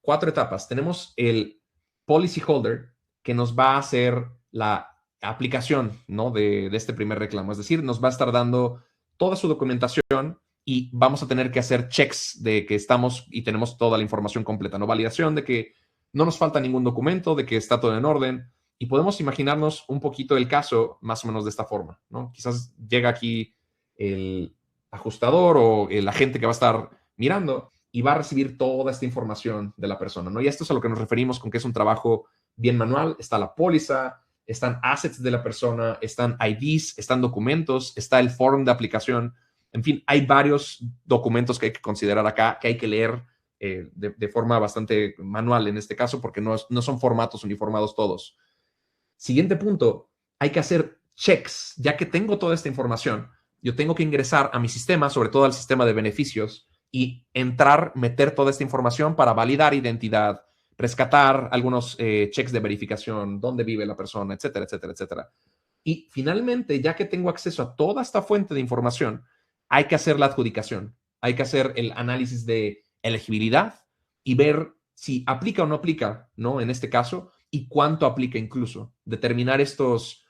4 etapas. Tenemos el policyholder, que nos va a hacer la aplicación, ¿no? de este primer reclamo. Es decir, nos va a estar dando toda su documentación y vamos a tener que hacer checks de que estamos y tenemos toda la información completa, ¿no? Validación de que no nos falta ningún documento, de que está todo en orden. Y podemos imaginarnos un poquito el caso más o menos de esta forma, ¿no? Quizás llega aquí el ajustador o el agente que va a estar mirando y va a recibir toda esta información de la persona, ¿no? Y esto es a lo que nos referimos con que es un trabajo bien manual. Está la póliza, están assets de la persona, están IDs, están documentos, está el form de aplicación. En fin, hay varios documentos que hay que considerar acá, que hay que leer de forma bastante manual en este caso, porque no son formatos uniformados todos. Siguiente punto, hay que hacer checks. Ya que tengo toda esta información, yo tengo que ingresar a mi sistema, sobre todo al sistema de beneficios, y entrar, meter toda esta información para validar identidad, rescatar algunos checks de verificación, dónde vive la persona, etcétera, etcétera, etcétera. Y finalmente, ya que tengo acceso a toda esta fuente de información, hay que hacer la adjudicación. Hay que hacer el análisis de elegibilidad y ver si aplica o no aplica, ¿no? En este caso, y cuánto aplica incluso. Determinar estos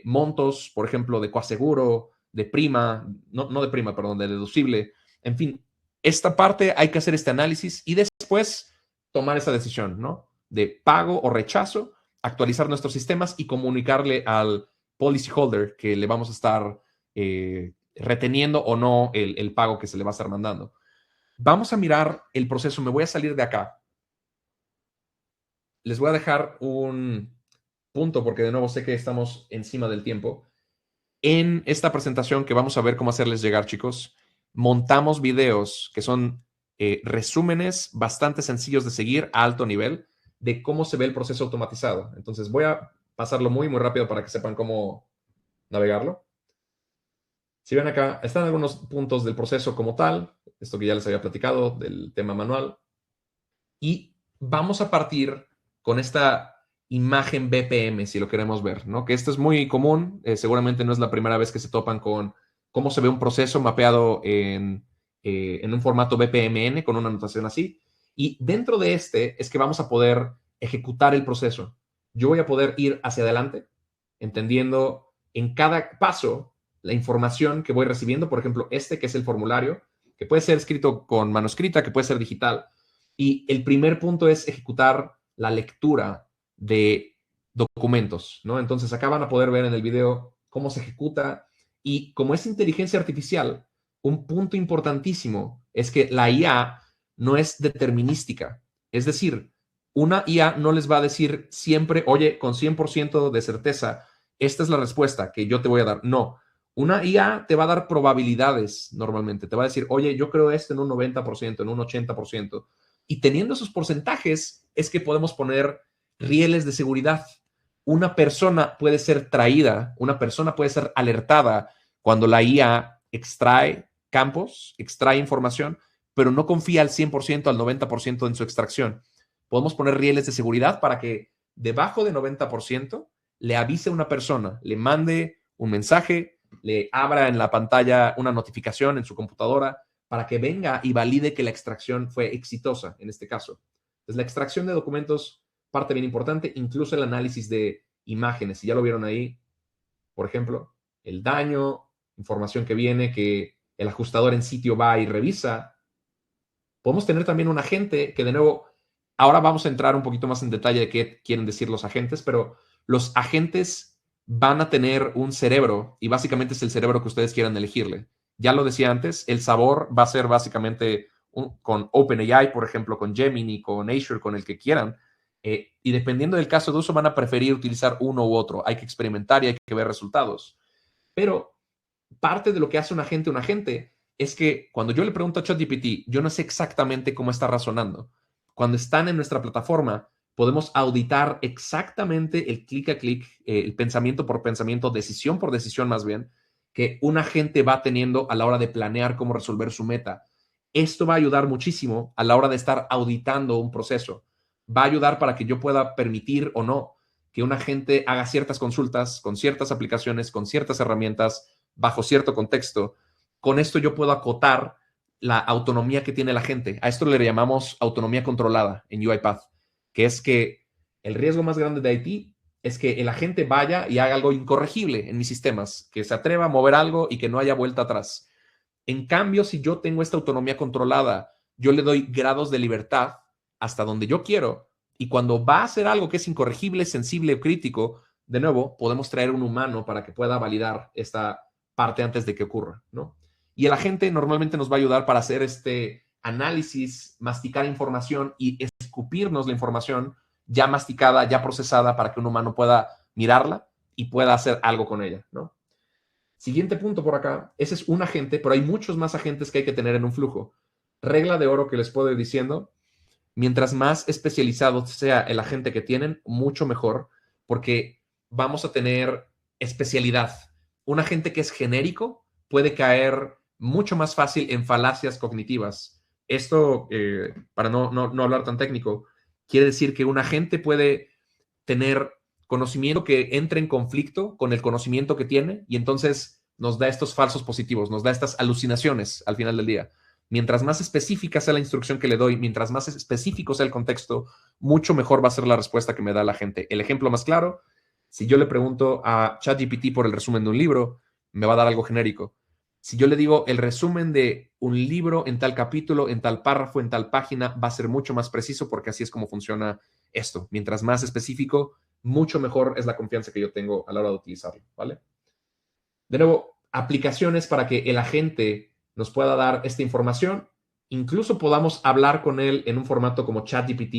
montos, por ejemplo, de coaseguro, de prima, no de prima, perdón, de deducible. En fin, esta parte hay que hacer este análisis y después tomar esa decisión, ¿no? De pago o rechazo, actualizar nuestros sistemas y comunicarle al policyholder que le vamos a estar reteniendo o no el pago que se le va a estar mandando. Vamos a mirar el proceso. Me voy a salir de acá. Les voy a dejar un punto porque de nuevo sé que estamos encima del tiempo. En esta presentación que vamos a ver cómo hacerles llegar, chicos, montamos videos que son resúmenes bastante sencillos de seguir a alto nivel de cómo se ve el proceso automatizado. Entonces voy a pasarlo muy, muy rápido para que sepan cómo navegarlo. Si ven acá, están algunos puntos del proceso como tal, esto que ya les había platicado del tema manual. Y vamos a partir con esta imagen BPM, si lo queremos ver, ¿no? Que esto es muy común, seguramente no es la primera vez que se topan con cómo se ve un proceso mapeado en un formato BPMN con una anotación así. Y dentro de este es que vamos a poder ejecutar el proceso. Yo voy a poder ir hacia adelante, entendiendo en cada paso la información que voy recibiendo, por ejemplo, este que es el formulario, que puede ser escrito con manuscrita, que puede ser digital. Y el primer punto es ejecutar la lectura de documentos, ¿no? Entonces acá van a poder ver en el video cómo se ejecuta y como es inteligencia artificial, un punto importantísimo es que la IA no es determinística. Es decir, una IA no les va a decir siempre, oye, con 100% de certeza, esta es la respuesta que yo te voy a dar. No, una IA te va a dar probabilidades normalmente. Te va a decir, oye, yo creo esto en un 90%, en un 80%. Y teniendo esos porcentajes es que podemos poner rieles de seguridad. Una persona puede ser traída, una persona puede ser alertada cuando la IA extrae campos, extrae información, pero no confía al 100%, al 90% en su extracción. Podemos poner rieles de seguridad para que debajo de 90% le avise a una persona, le mande un mensaje, le abra en la pantalla una notificación en su computadora para que venga y valide que la extracción fue exitosa en este caso. Entonces, la extracción de documentos, parte bien importante, incluso el análisis de imágenes. Si ya lo vieron ahí, por ejemplo, el daño, información que viene, que el ajustador en sitio va y revisa. Podemos tener también un agente que, de nuevo, ahora vamos a entrar un poquito más en detalle de qué quieren decir los agentes, pero los agentes van a tener un cerebro y básicamente es el cerebro que ustedes quieran elegirle. Ya lo decía antes, el sabor va a ser básicamente con OpenAI, por ejemplo, con Gemini, con Azure, con el que quieran. Y dependiendo del caso de uso, van a preferir utilizar uno u otro. Hay que experimentar y hay que ver resultados. Pero parte de lo que hace un agente es que cuando yo le pregunto a ChatGPT, yo no sé exactamente cómo está razonando. Cuando están en nuestra plataforma, podemos auditar exactamente el clic a clic, el pensamiento por pensamiento, decisión por decisión más bien, que un agente va teniendo a la hora de planear cómo resolver su meta. Esto va a ayudar muchísimo a la hora de estar auditando un proceso. Va a ayudar para que yo pueda permitir o no que un agente haga ciertas consultas con ciertas aplicaciones, con ciertas herramientas, bajo cierto contexto. Con esto yo puedo acotar la autonomía que tiene la gente. A esto le llamamos autonomía controlada en UiPath, que es que el riesgo más grande de IT es que el agente vaya y haga algo incorregible en mis sistemas, que se atreva a mover algo y que no haya vuelta atrás. En cambio, si yo tengo esta autonomía controlada, yo le doy grados de libertad hasta donde yo quiero, y cuando va a hacer algo que es incorregible, sensible o crítico, de nuevo, podemos traer un humano para que pueda validar esta parte antes de que ocurra, ¿no? Y el agente normalmente nos va a ayudar para hacer este análisis, masticar información y escupirnos la información ya masticada, ya procesada, para que un humano pueda mirarla y pueda hacer algo con ella, ¿no? Siguiente punto por acá, ese es un agente, pero hay muchos más agentes que hay que tener en un flujo. Regla de oro que les puedo ir diciendo: mientras más especializado sea el agente que tienen, mucho mejor, porque vamos a tener especialidad. Un agente que es genérico puede caer mucho más fácil en falacias cognitivas. Esto, para no hablar tan técnico, quiere decir que un agente puede tener conocimiento que entre en conflicto con el conocimiento que tiene, y entonces nos da estos falsos positivos, nos da estas alucinaciones al final del día. Mientras más específica sea la instrucción que le doy, mientras más específico sea el contexto, mucho mejor va a ser la respuesta que me da la gente. El ejemplo más claro: si yo le pregunto a ChatGPT por el resumen de un libro, me va a dar algo genérico. Si yo le digo el resumen de un libro en tal capítulo, en tal párrafo, en tal página, va a ser mucho más preciso, porque así es como funciona esto. Mientras más específico, mucho mejor es la confianza que yo tengo a la hora de utilizarlo, ¿vale? De nuevo, aplicaciones para que el agente nos pueda dar esta información, incluso podamos hablar con él en un formato como ChatGPT,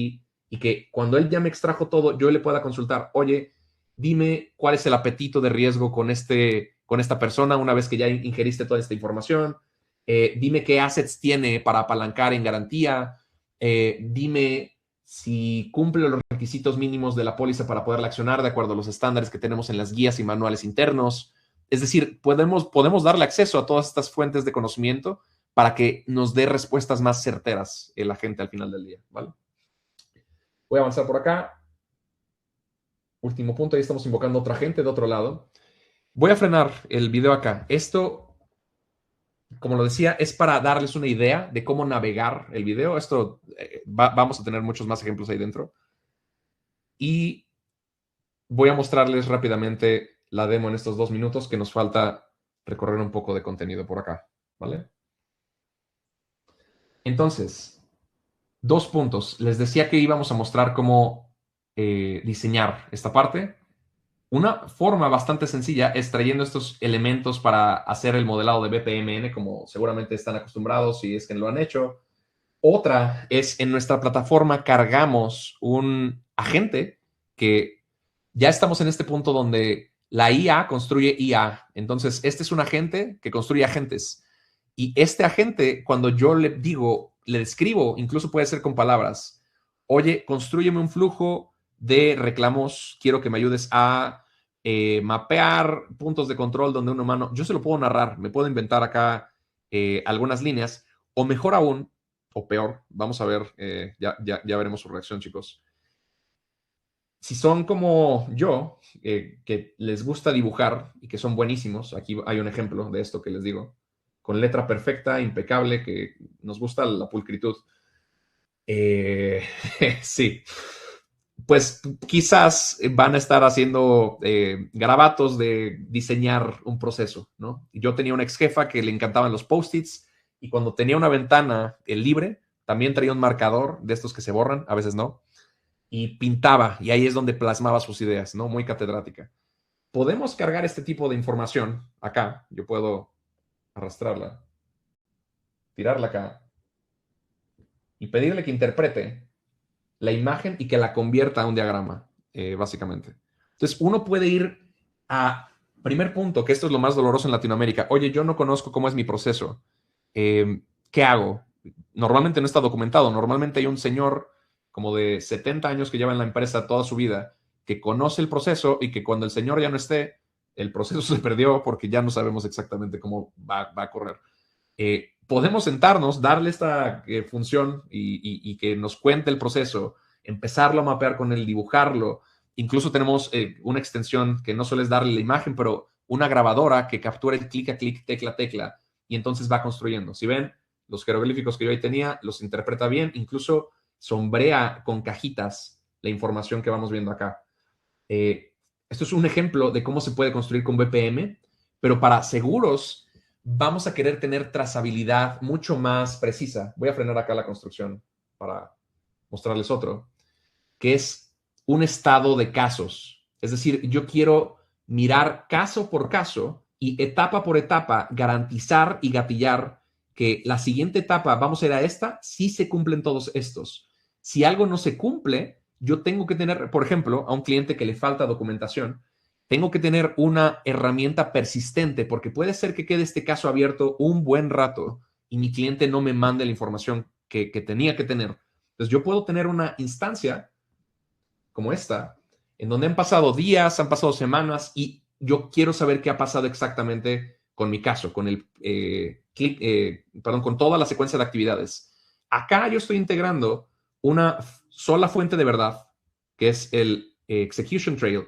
y que cuando él ya me extrajo todo, yo le pueda consultar: oye, dime cuál es el apetito de riesgo con esta persona una vez que ya ingeriste toda esta información. Dime qué assets tiene para apalancar en garantía. Dime si cumple los requisitos mínimos de la póliza para poderla accionar de acuerdo a los estándares que tenemos en las guías y manuales internos. Es decir, podemos darle acceso a todas estas fuentes de conocimiento para que nos dé respuestas más certeras el agente al final del día, ¿vale? Voy a avanzar por acá. Último punto, ahí estamos invocando a otra gente de otro lado. Voy a frenar el video acá. Esto, como lo decía, es para darles una idea de cómo navegar el video. Esto, vamos a tener muchos más ejemplos ahí dentro. Y voy a mostrarles rápidamente la demo en estos 2 minutos, que nos falta recorrer un poco de contenido por acá, ¿vale? Entonces, 2 puntos. Les decía que íbamos a mostrar cómo diseñar esta parte. Una forma bastante sencilla es trayendo estos elementos para hacer el modelado de BPMN, como seguramente están acostumbrados si es que lo han hecho. Otra es: en nuestra plataforma cargamos un agente que ya estamos en este punto donde la IA construye IA. Entonces, este es un agente que construye agentes. Y este agente, cuando yo le digo, le describo, incluso puede ser con palabras: oye, constrúyeme un flujo de reclamos, quiero que me ayudes a mapear puntos de control donde un humano, yo se lo puedo narrar, me puedo inventar acá algunas líneas, o mejor aún, o peor, vamos a ver, ya veremos su reacción, chicos. Si son como yo, que les gusta dibujar y que son buenísimos, aquí hay un ejemplo de esto que les digo, con letra perfecta, impecable, que nos gusta la pulcritud. Sí, pues quizás van a estar haciendo garabatos de diseñar un proceso, ¿no? Yo tenía una ex jefa que le encantaban los post-its, y cuando tenía una ventana libre, también traía un marcador de estos que se borran, a veces no, y pintaba, y ahí es donde plasmaba sus ideas, ¿no? Muy catedrática. Podemos cargar este tipo de información acá. Yo puedo arrastrarla, tirarla acá y pedirle que interprete la imagen y que la convierta a un diagrama, básicamente. Entonces, uno puede ir a primer punto, que esto es lo más doloroso en Latinoamérica. Oye, yo no conozco cómo es mi proceso. ¿Qué hago? Normalmente no está documentado. Normalmente hay un señor como de 70 años que lleva en la empresa toda su vida, que conoce el proceso, y que cuando el señor ya no esté, el proceso se perdió porque ya no sabemos exactamente cómo va a correr. Podemos sentarnos, darle esta función y que nos cuente el proceso, empezarlo a mapear con él, dibujarlo. Incluso tenemos una extensión que no solo es darle la imagen, pero una grabadora que captura el clic a clic, tecla a tecla, y entonces va construyendo. Si ven, los jeroglíficos que yo ahí tenía, los interpreta bien, incluso sombrea con cajitas la información que vamos viendo acá. Esto es un ejemplo de cómo se puede construir con BPM, pero para seguros vamos a querer tener trazabilidad mucho más precisa. Voy a frenar acá la construcción para mostrarles otro, que es un estado de casos. Es decir, yo quiero mirar caso por caso y etapa por etapa garantizar y gatillar que la siguiente etapa, vamos a ir a esta, si se cumplen todos estos. Si algo no se cumple, yo tengo que tener, por ejemplo, a un cliente que le falta documentación, tengo que tener una herramienta persistente porque puede ser que quede este caso abierto un buen rato y mi cliente no me mande la información que tenía que tener. Entonces yo puedo tener una instancia como esta, en donde han pasado días, han pasado semanas y yo quiero saber qué ha pasado exactamente con mi caso, con con toda la secuencia de actividades. Acá yo estoy integrando una sola fuente de verdad, que es el Execution Trail,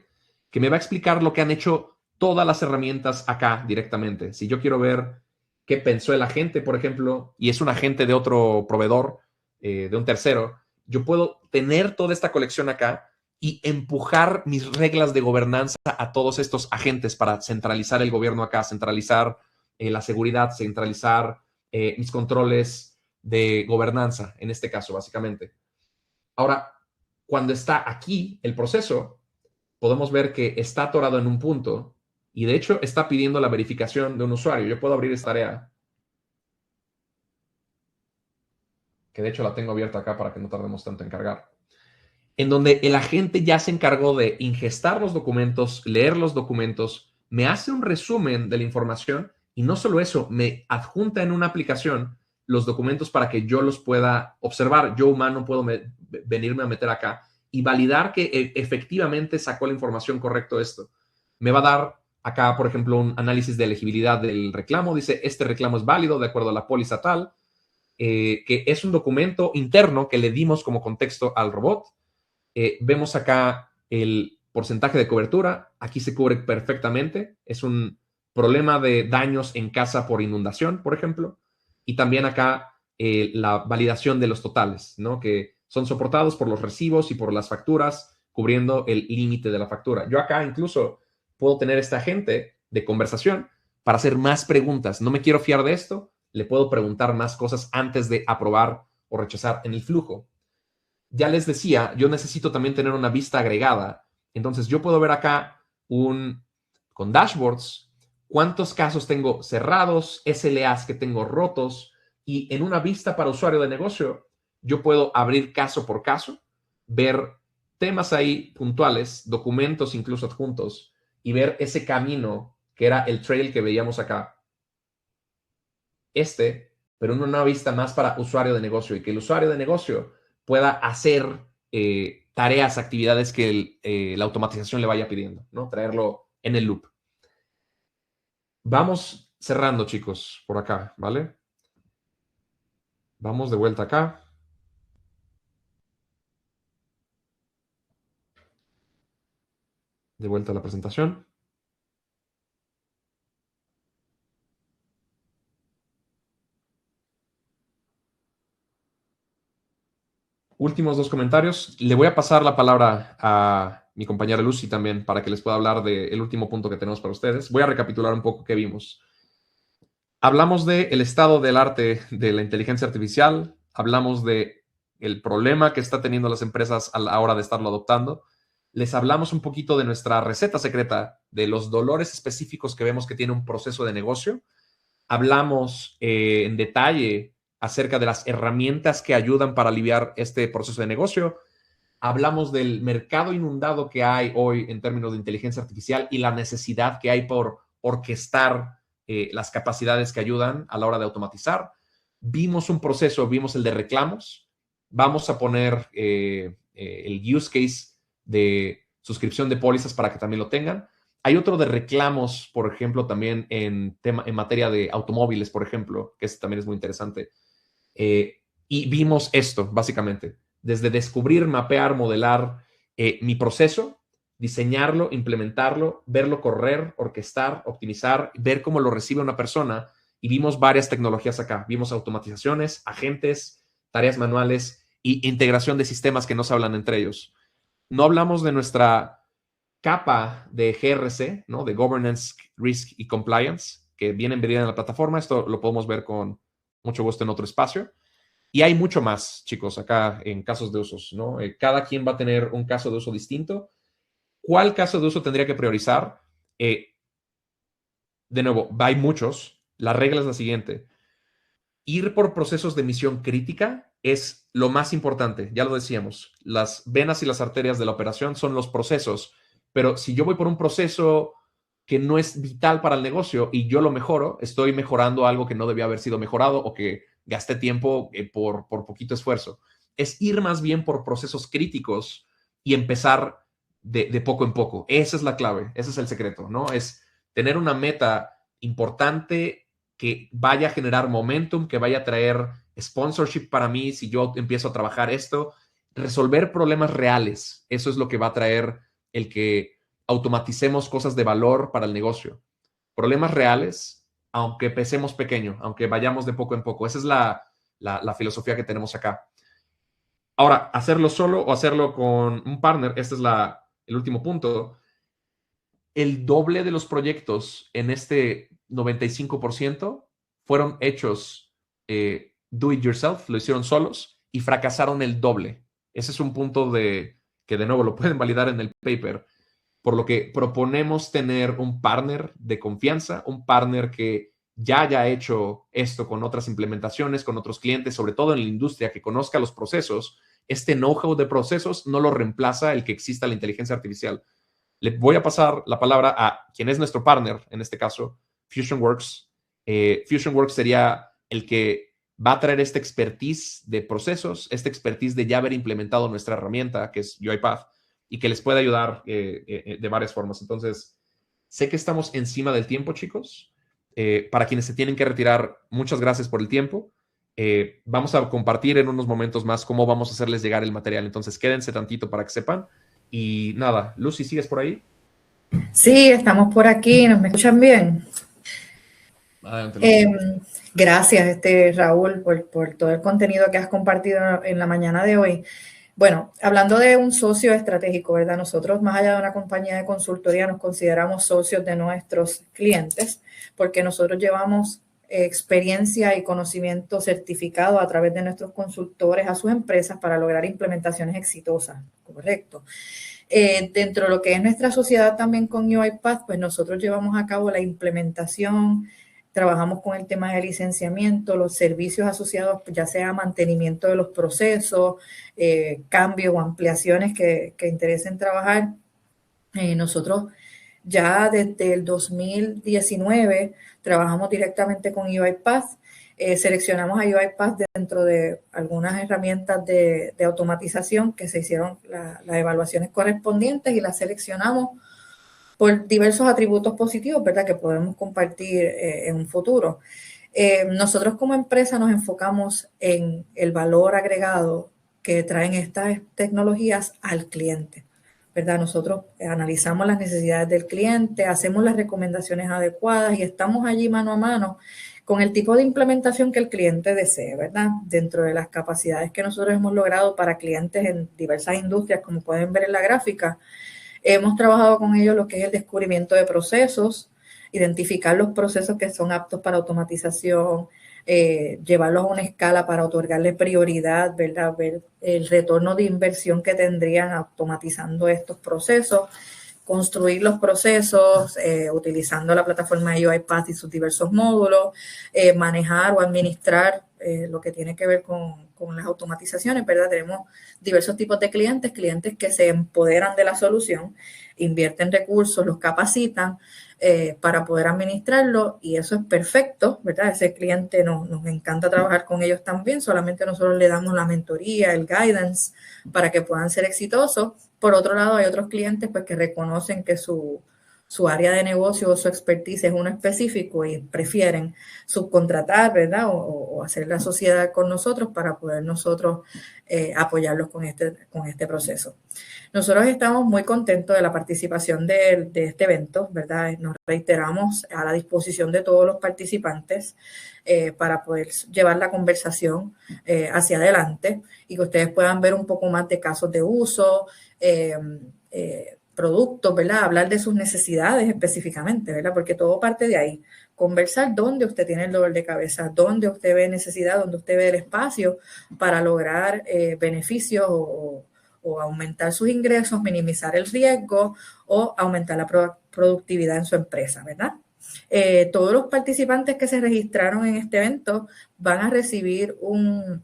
que me va a explicar lo que han hecho todas las herramientas acá directamente. Si yo quiero ver qué pensó el agente, por ejemplo, y es un agente de otro proveedor, de un tercero, yo puedo tener toda esta colección acá y empujar mis reglas de gobernanza a todos estos agentes para centralizar el gobierno acá, centralizar la seguridad, centralizar mis controles de gobernanza, en este caso, básicamente. Ahora, cuando está aquí el proceso, podemos ver que está atorado en un punto y de hecho está pidiendo la verificación de un usuario. Yo puedo abrir esta tarea, que de hecho la tengo abierta acá para que no tardemos tanto en cargar, en donde el agente ya se encargó de ingestar los documentos, leer los documentos, me hace un resumen de la información y no solo eso, me adjunta en una aplicación los documentos para que yo los pueda observar. Yo, humano, puedo venirme a meter acá y validar que efectivamente sacó la información correcta esto. Me va a dar acá, por ejemplo, un análisis de elegibilidad del reclamo. Dice, este reclamo es válido de acuerdo a la póliza tal, que es un documento interno que le dimos como contexto al robot. Vemos acá el porcentaje de cobertura. Aquí se cubre perfectamente. Es un problema de daños en casa por inundación, por ejemplo. Y también acá la validación de los totales, ¿no? Que son soportados por los recibos y por las facturas, cubriendo el límite de la factura. Yo acá incluso puedo tener este agente de conversación para hacer más preguntas. No me quiero fiar de esto. Le puedo preguntar más cosas antes de aprobar o rechazar en el flujo. Ya les decía, yo necesito también tener una vista agregada. Entonces yo puedo ver acá con dashboards cuántos casos tengo cerrados, SLAs que tengo rotos, y en una vista para usuario de negocio yo puedo abrir caso por caso, ver temas ahí puntuales, documentos incluso adjuntos, y ver ese camino que era el trail que veíamos acá. Pero en una vista más para usuario de negocio, y que el usuario de negocio pueda hacer tareas, actividades que la automatización le vaya pidiendo, ¿no? Traerlo en el loop. Vamos cerrando, chicos, por acá, ¿vale? Vamos de vuelta acá. De vuelta a la presentación. Últimos dos comentarios. Le voy a pasar la palabra a mi compañera Lucy también para que les pueda hablar del último punto que tenemos para ustedes. Voy a recapitular un poco qué vimos. Hablamos del estado del arte de la inteligencia artificial. Hablamos de el problema que está teniendo las empresas a la hora de estarlo adoptando. Les hablamos un poquito de nuestra receta secreta, de los dolores específicos que vemos que tiene un proceso de negocio. Hablamos en detalle acerca de las herramientas que ayudan para aliviar este proceso de negocio. Hablamos del mercado inundado que hay hoy en términos de inteligencia artificial y la necesidad que hay por orquestar las capacidades que ayudan a la hora de automatizar. Vimos un proceso, vimos el de reclamos. Vamos a poner el use case de suscripción de pólizas para que también lo tengan. Hay otro de reclamos, por ejemplo, también en materia de automóviles, por ejemplo, que también es muy interesante. Y vimos esto, básicamente, desde descubrir, mapear, modelar mi proceso, diseñarlo, implementarlo, verlo correr, orquestar, optimizar, ver cómo lo recibe una persona. Y vimos varias tecnologías acá. Vimos automatizaciones, agentes, tareas manuales e integración de sistemas que no se hablan entre ellos. No hablamos de nuestra capa de GRC, ¿no? De Governance, Risk y Compliance, que viene embedida en la plataforma. Esto lo podemos ver con mucho gusto en otro espacio. Y hay mucho más, chicos, acá en casos de usos, ¿no? Cada quien va a tener un caso de uso distinto. ¿Cuál caso de uso tendría que priorizar? De nuevo, hay muchos. La regla es la siguiente. Ir por procesos de misión crítica es lo más importante. Ya lo decíamos, las venas y las arterias de la operación son los procesos. Pero si yo voy por un proceso que no es vital para el negocio y yo lo mejoro, estoy mejorando algo que no debía haber sido mejorado o que gasté tiempo por poquito esfuerzo. Es ir más bien por procesos críticos y empezar de poco en poco. Esa es la clave, ese es el secreto, ¿no? Es tener una meta importante que vaya a generar momentum, que vaya a traer sponsorship para mí si yo empiezo a trabajar esto. Resolver problemas reales, eso es lo que va a traer el que automaticemos cosas de valor para el negocio. Problemas reales, aunque empecemos pequeño, aunque vayamos de poco en poco. Esa es la filosofía que tenemos acá. Ahora, hacerlo solo o hacerlo con un partner, este es el último punto. El doble de los proyectos en este 95% fueron hechos do it yourself, lo hicieron solos y fracasaron el doble. Ese es un punto que de nuevo lo pueden validar en el paper, por lo que proponemos tener un partner de confianza, un partner que ya haya hecho esto con otras implementaciones, con otros clientes, sobre todo en la industria, que conozca los procesos. Este know-how de procesos no lo reemplaza el que exista la inteligencia artificial. Le voy a pasar la palabra a quien es nuestro partner, en este caso, FusionWorks. FusionWorks sería el que va a traer esta expertise de procesos, esta expertise de ya haber implementado nuestra herramienta, que es UiPath, y que les puede ayudar de varias formas. Entonces, sé que estamos encima del tiempo, chicos. Para quienes se tienen que retirar, muchas gracias por el tiempo. Vamos a compartir en unos momentos más cómo vamos a hacerles llegar el material. Entonces, quédense tantito para que sepan. Y nada, Lucy, ¿sigues por ahí?
Sí, estamos por aquí. ¿Me escuchan bien?
Adelante,
Gracias, Raúl, por todo el contenido que has compartido en la mañana de hoy. Bueno, hablando de un socio estratégico, ¿verdad? Nosotros, más allá de una compañía de consultoría, nos consideramos socios de nuestros clientes porque nosotros llevamos experiencia y conocimiento certificado a través de nuestros consultores a sus empresas para lograr implementaciones exitosas, ¿correcto? Dentro de lo que es nuestra sociedad también con UiPath, pues nosotros llevamos a cabo la implementación, trabajamos con el tema de licenciamiento, los servicios asociados, ya sea mantenimiento de los procesos, cambios o ampliaciones que interesen trabajar. Nosotros ya desde el 2019 trabajamos directamente con UiPath. Seleccionamos a UiPath dentro de algunas herramientas de automatización que se hicieron las evaluaciones correspondientes y las seleccionamos por diversos atributos positivos, ¿verdad?, que podemos compartir en un futuro. Nosotros como empresa nos enfocamos en el valor agregado que traen estas tecnologías al cliente, ¿verdad? Nosotros analizamos las necesidades del cliente, hacemos las recomendaciones adecuadas y estamos allí mano a mano con el tipo de implementación que el cliente desee, ¿verdad? Dentro de las capacidades que nosotros hemos logrado para clientes en diversas industrias, como pueden ver en la gráfica, hemos trabajado con ellos lo que es el descubrimiento de procesos, identificar los procesos que son aptos para automatización, llevarlos a una escala para otorgarle prioridad, ¿verdad? Ver el retorno de inversión que tendrían automatizando estos procesos, construir los procesos utilizando la plataforma de UiPath y sus diversos módulos, manejar o administrar lo que tiene que ver con las automatizaciones, ¿verdad? Tenemos diversos tipos de clientes que se empoderan de la solución, invierten recursos, los capacitan para poder administrarlo y eso es perfecto, ¿verdad? Ese cliente nos encanta trabajar con ellos también, solamente nosotros le damos la mentoría, el guidance para que puedan ser exitosos. Por otro lado, hay otros clientes pues, que reconocen que su área de negocio o su expertise es uno específico y prefieren subcontratar, ¿verdad? O hacer la sociedad con nosotros para poder nosotros apoyarlos con este proceso. Nosotros estamos muy contentos de la participación de este evento, ¿verdad? Nos reiteramos a la disposición de todos los participantes para poder llevar la conversación hacia adelante y que ustedes puedan ver un poco más de casos de uso, productos, ¿verdad? Hablar de sus necesidades específicamente, ¿verdad? Porque todo parte de ahí. Conversar dónde usted tiene el dolor de cabeza, dónde usted ve necesidad, dónde usted ve el espacio para lograr beneficios o aumentar sus ingresos, minimizar el riesgo o aumentar la productividad en su empresa, ¿verdad? Todos los participantes que se registraron en este evento van a recibir un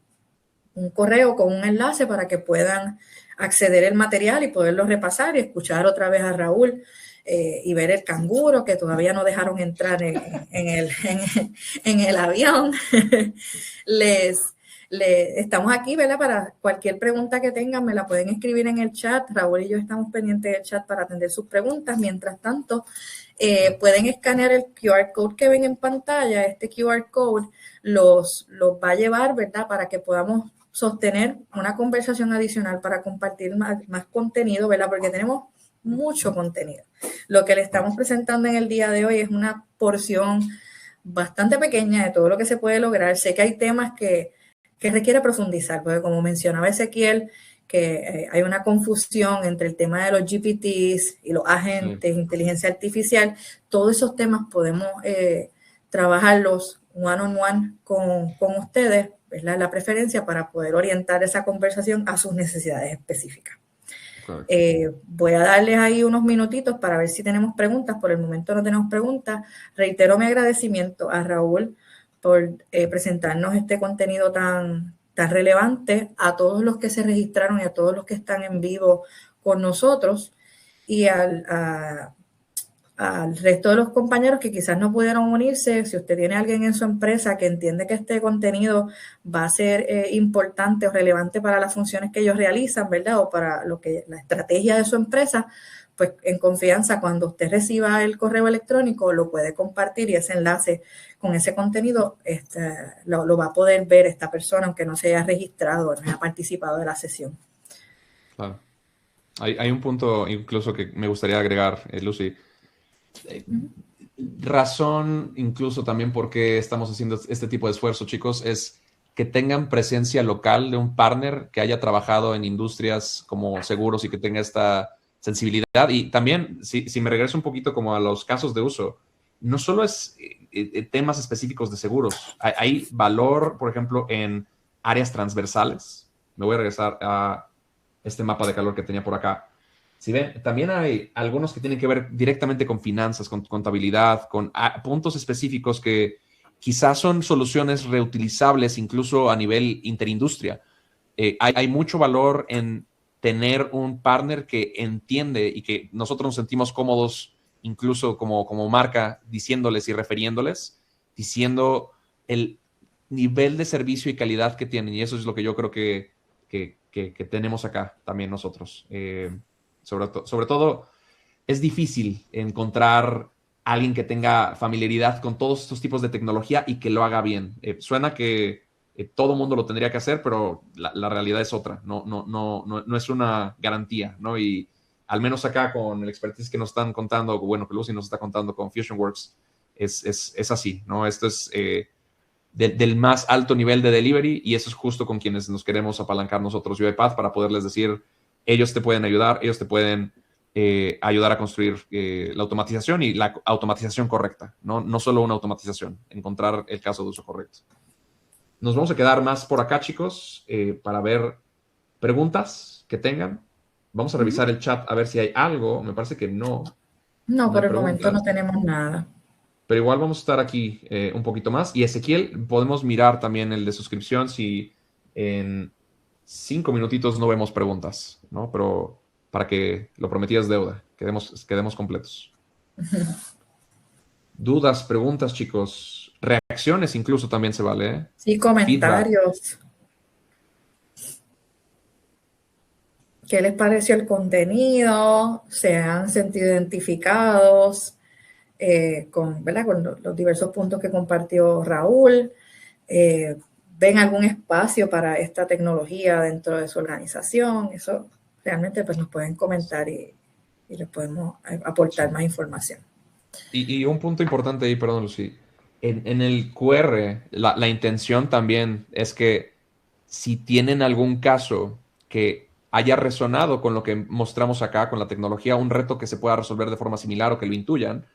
correo con un enlace para que puedan acceder al material y poderlo repasar y escuchar otra vez a Raúl y ver el canguro que todavía no dejaron entrar en el avión. Estamos aquí, ¿verdad? Para cualquier pregunta que tengan, me la pueden escribir en el chat. Raúl y yo estamos pendientes del chat para atender sus preguntas. Mientras tanto, pueden escanear el QR code que ven en pantalla. Este QR code los va a llevar, ¿verdad? Para que podamos sostener una conversación adicional para compartir más contenido, ¿verdad? Porque tenemos mucho contenido. Lo que le estamos presentando en el día de hoy es una porción bastante pequeña de todo lo que se puede lograr. Sé que hay temas que requiere profundizar, porque como mencionaba Ezequiel, que hay una confusión entre el tema de los GPTs y los agentes, inteligencia artificial. Todos esos temas podemos trabajarlos one-on-one con ustedes, ¿verdad? La preferencia para poder orientar esa conversación a sus necesidades específicas. Voy a darles ahí unos minutitos para ver si tenemos preguntas. Por el momento no tenemos preguntas. Reitero mi agradecimiento a Raúl por presentarnos este contenido tan relevante, a todos los que se registraron y a todos los que están en vivo con nosotros, y al resto de los compañeros que quizás no pudieron unirse. Si usted tiene a alguien en su empresa que entiende que este contenido va a ser importante o relevante para las funciones que ellos realizan, ¿verdad? O para la estrategia de su empresa, pues en confianza, cuando usted reciba el correo electrónico, lo puede compartir y ese enlace con ese contenido lo va a poder ver esta persona, aunque no se haya registrado o no haya participado de la sesión.
Claro. Hay un punto incluso que me gustaría agregar, Lucy. Razón incluso también por qué estamos haciendo este tipo de esfuerzo, chicos, es que tengan presencia local de un partner que haya trabajado en industrias como seguros y que tenga esta sensibilidad. Y también, si me regreso un poquito como a los casos de uso, no solo es temas específicos de seguros, hay valor, por ejemplo, en áreas transversales. Me voy a regresar a este mapa de calor que tenía por acá. Si ven, también hay algunos que tienen que ver directamente con finanzas, con contabilidad, con puntos específicos que quizás son soluciones reutilizables incluso a nivel interindustria. Hay mucho valor en tener un partner que entiende y que nosotros nos sentimos cómodos incluso como marca diciéndoles y refiriéndoles, diciendo el nivel de servicio y calidad que tienen. Y eso es lo que yo creo que tenemos acá también nosotros. Sobre todo, es difícil encontrar a alguien que tenga familiaridad con todos estos tipos de tecnología y que lo haga bien. Suena que todo mundo lo tendría que hacer, pero la realidad es otra. No es una garantía, ¿no? Y al menos acá con el expertise que nos están contando, bueno, que Lucy nos está contando con FusionWorks, es así, ¿no? Esto es del más alto nivel de delivery y eso es justo con quienes nos queremos apalancar nosotros, UiPath, para poderles decir, ellos te pueden ayudar, ellos te pueden ayudar a construir la automatización y la automatización correcta, no solo una automatización, encontrar el caso de uso correcto. Nos vamos a quedar más por acá, chicos, para ver preguntas que tengan. Vamos a revisar el chat a ver si hay algo. Me parece que no.
No, por el momento no tenemos nada.
Pero igual vamos a estar aquí un poquito más. Y Ezequiel, podemos mirar también el de suscripción si en 5 minutitos no vemos preguntas, ¿no? Pero para que lo prometidas deuda, quedemos completos. Dudas, preguntas, chicos. Reacciones incluso también se vale, ¿eh?
Sí, comentarios. Feedback. ¿Qué les pareció el contenido? ¿Se han sentido identificados ¿verdad? Con los diversos puntos que compartió Raúl? ¿Ven algún espacio para esta tecnología dentro de su organización? Eso realmente pues nos pueden comentar y les podemos aportar más información.
Y un punto importante ahí, perdón, Lucy. En el QR, la intención también es que si tienen algún caso que haya resonado con lo que mostramos acá, con la tecnología, un reto que se pueda resolver de forma similar o que lo intuyan,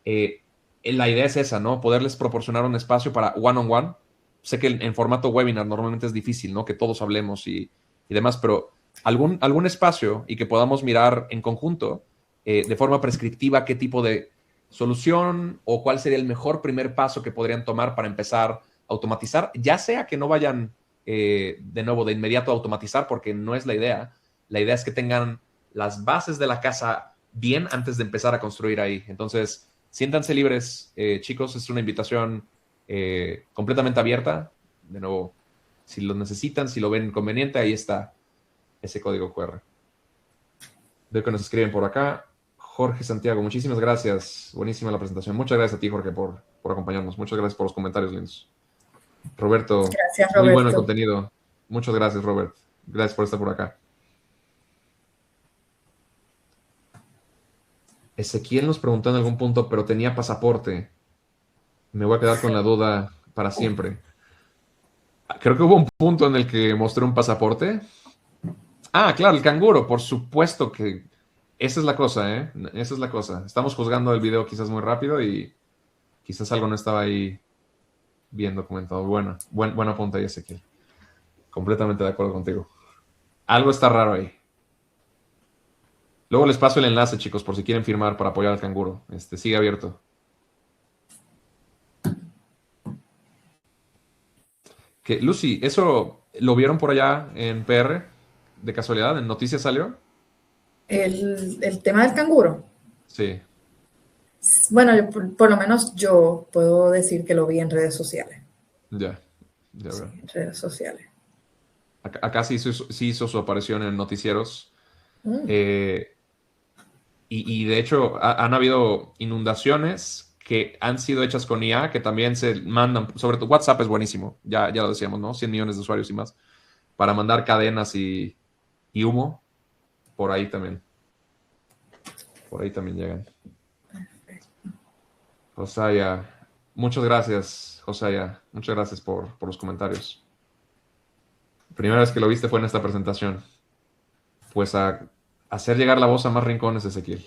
la idea es esa, ¿no? Poderles proporcionar un espacio para one-on-one. Sé que en formato webinar normalmente es difícil, ¿no? Que todos hablemos y demás, pero algún espacio y que podamos mirar en conjunto de forma prescriptiva qué tipo de solución o cuál sería el mejor primer paso que podrían tomar para empezar a automatizar, ya sea que no vayan de nuevo de inmediato a automatizar, porque no es la idea. La idea es que tengan las bases de la casa bien antes de empezar a construir ahí. Entonces, siéntanse libres, chicos, es una invitación completamente abierta. De nuevo, si lo necesitan, si lo ven conveniente, ahí está ese código QR. Veo que nos escriben por acá. Jorge Santiago, muchísimas gracias. Buenísima la presentación. Muchas gracias a ti, Jorge, por acompañarnos. Muchas gracias por los comentarios lindos. Roberto,
Gracias,
muy bueno el
Roberto.
contenido. Muchas gracias, Robert. Gracias por estar por acá. Ezequiel nos preguntó en algún punto, pero tenía pasaporte. Me voy a quedar con la duda para siempre. Creo que hubo un punto en el que mostré un pasaporte. Ah, claro, el canguro, por supuesto que esa es la cosa, ¿eh? Esa es la cosa. Estamos juzgando el video quizás muy rápido y quizás algo no estaba ahí bien documentado. Buen apunte ahí, Ezequiel. Completamente de acuerdo contigo. Algo está raro ahí. Luego les paso el enlace, chicos, por si quieren firmar para apoyar al canguro. Sigue abierto. Lucy, ¿eso lo vieron por allá en PR? ¿De casualidad? ¿En noticias salió?
El tema del canguro.
Sí.
Bueno, por lo menos yo puedo decir que lo vi en redes sociales.
Ya
Sí,
veo.
en redes sociales.
Acá sí hizo su aparición en noticieros. Y de hecho han habido inundaciones que han sido hechas con IA, que también se mandan, sobre todo WhatsApp es buenísimo, ya lo decíamos, ¿no? 100 millones de usuarios y más, para mandar cadenas y humo, por ahí también llegan. Josaya, muchas gracias, Josaya, muchas gracias por los comentarios. Primera vez que lo viste fue en esta presentación. Pues a hacer llegar la voz a más rincones, Ezequiel.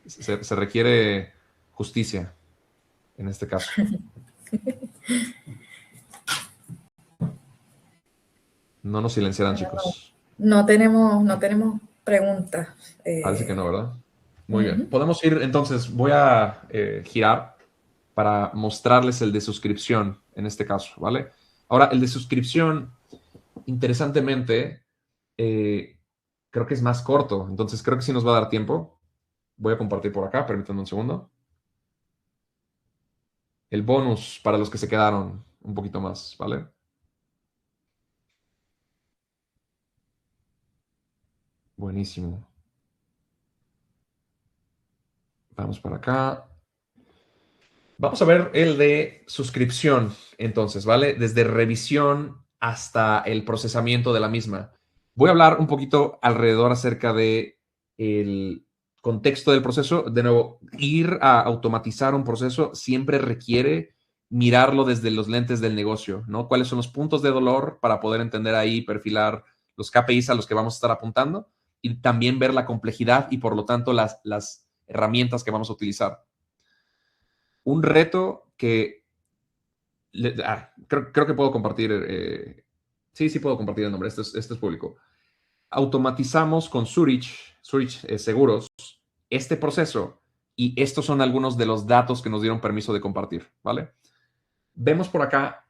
Se requiere justicia en este caso. No nos silenciarán, chicos.
No tenemos preguntas.
Parece que no, ¿verdad? Muy bien. Podemos ir, entonces, voy a girar para mostrarles el de suscripción en este caso, ¿vale? Ahora, el de suscripción, interesantemente, creo que es más corto, entonces creo que sí nos va a dar tiempo. Voy a compartir por acá, permítanme un segundo. El bonus para los que se quedaron un poquito más, ¿vale? Buenísimo. Vamos para acá. Vamos a ver el de suscripción, entonces, ¿vale? Desde revisión hasta el procesamiento de la misma. Voy a hablar un poquito alrededor acerca de el contexto del proceso. De nuevo, ir a automatizar un proceso siempre requiere mirarlo desde los lentes del negocio, ¿no? ¿Cuáles son los puntos de dolor para poder entender ahí, perfilar los KPIs a los que vamos a estar apuntando y también ver la complejidad y, por lo tanto, las herramientas que vamos a utilizar? Un reto que creo que puedo compartir. Sí, puedo compartir el nombre. Esto es público. Automatizamos con Zurich Seguros este proceso y estos son algunos de los datos que nos dieron permiso de compartir, ¿vale? Vemos por acá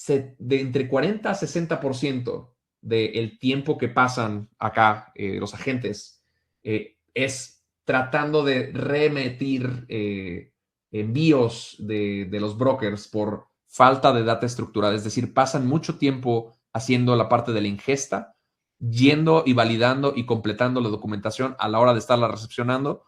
de entre 40 a 60% del tiempo que pasan acá los agentes es tratando de remitir envíos de los brokers por falta de data estructurada. Es decir, pasan mucho tiempo haciendo la parte de la ingesta, yendo y validando y completando la documentación a la hora de estarla recepcionando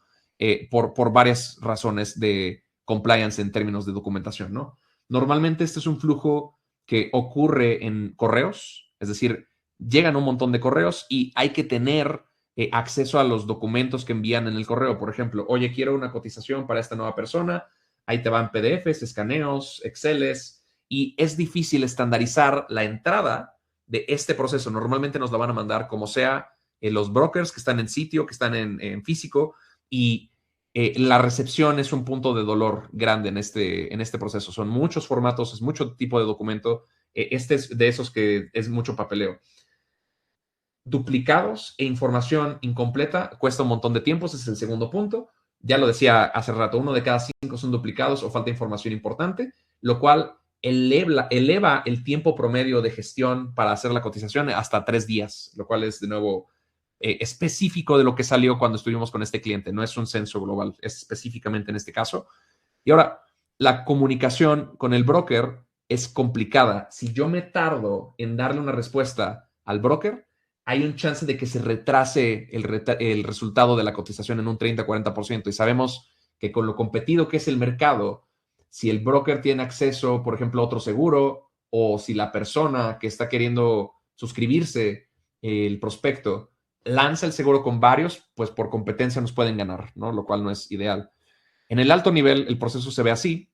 por varias razones de compliance en términos de documentación, ¿no? Normalmente este es un flujo que ocurre en correos, es decir, llegan un montón de correos y hay que tener acceso a los documentos que envían en el correo. Por ejemplo, oye, quiero una cotización para esta nueva persona, ahí te van PDFs, escaneos, Exceles, y es difícil estandarizar la entrada de este proceso. Normalmente nos la van a mandar como sea los brokers que están en sitio, que están en físico, y la recepción es un punto de dolor grande en este proceso. Son muchos formatos, es mucho tipo de documento. Este es de esos que es mucho papeleo. Duplicados e información incompleta cuesta un montón de tiempo, ese es el segundo punto. Ya lo decía hace rato, 1 de cada 5 son duplicados o falta información importante, lo cual eleva el tiempo promedio de gestión para hacer la cotización hasta 3 días, lo cual es de nuevo específico de lo que salió cuando estuvimos con este cliente. No es un censo global, es específicamente en este caso. Y ahora, la comunicación con el broker es complicada. Si yo me tardo en darle una respuesta al broker, hay un chance de que se retrase el resultado de la cotización en un 30-40%. Y sabemos que con lo competido que es el mercado, si el broker tiene acceso, por ejemplo, a otro seguro, o si la persona que está queriendo suscribirse, el prospecto, lanza el seguro con varios, pues por competencia nos pueden ganar, ¿no? Lo cual no es ideal. En el alto nivel, el proceso se ve así,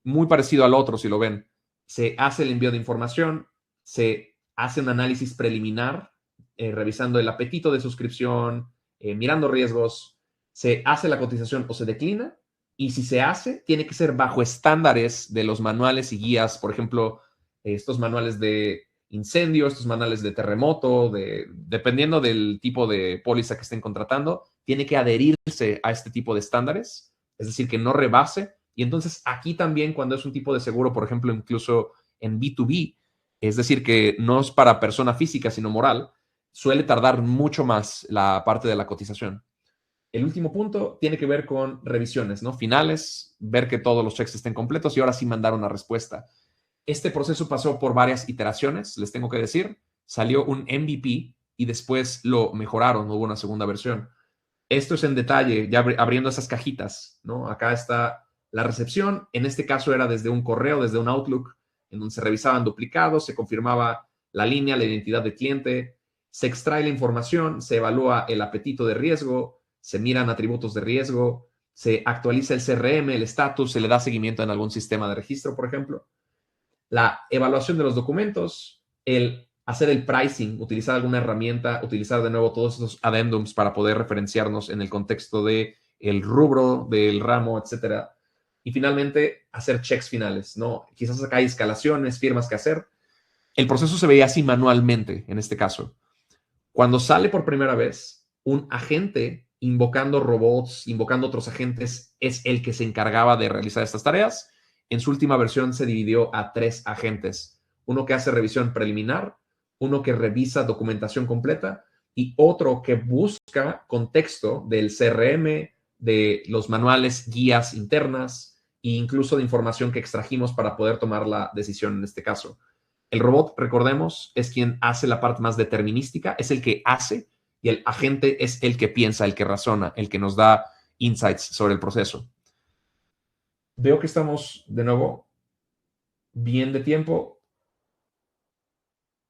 muy parecido al otro, si lo ven. Se hace el envío de información, se hace un análisis preliminar, revisando el apetito de suscripción, mirando riesgos, se hace la cotización o se declina, y si se hace, tiene que ser bajo estándares de los manuales y guías, por ejemplo, estos manuales de incendio, estos manuales de terremoto, dependiendo del tipo de póliza que estén contratando, tiene que adherirse a este tipo de estándares, es decir, que no rebase. Y entonces aquí también, cuando es un tipo de seguro, por ejemplo, incluso en B2B, es decir, que no es para persona física, sino moral, suele tardar mucho más la parte de la cotización. El último punto tiene que ver con revisiones, ¿no? Finales, ver que todos los checks estén completos y ahora sí mandar una respuesta. Este proceso pasó por varias iteraciones, les tengo que decir. Salió un MVP y después lo mejoraron, hubo una segunda versión. Esto es en detalle, ya abriendo esas cajitas, ¿no? Acá está la recepción. En este caso era desde un correo, desde un Outlook, en donde se revisaban duplicados, se confirmaba la línea, la identidad del cliente, se extrae la información, se evalúa el apetito de riesgo, se miran atributos de riesgo, se actualiza el CRM, el estatus, se le da seguimiento en algún sistema de registro, por ejemplo. La evaluación de los documentos, el hacer el pricing, utilizar alguna herramienta, utilizar de nuevo todos esos addendums para poder referenciarnos en el contexto de el rubro, del ramo, etcétera. Y finalmente, hacer checks finales, ¿no? Quizás acá hay escalaciones, firmas que hacer. El proceso se veía así manualmente en este caso. Cuando sale por primera vez, un agente invocando robots, invocando otros agentes, es el que se encargaba de realizar estas tareas. En su última versión se dividió a 3 agentes. Uno que hace revisión preliminar, uno que revisa documentación completa y otro que busca contexto del CRM, de los manuales, guías internas e incluso de información que extrajimos para poder tomar la decisión en este caso. El robot, recordemos, es quien hace la parte más determinística, es el que hace, y el agente es el que piensa, el que razona, el que nos da insights sobre el proceso. Veo que estamos de nuevo bien de tiempo.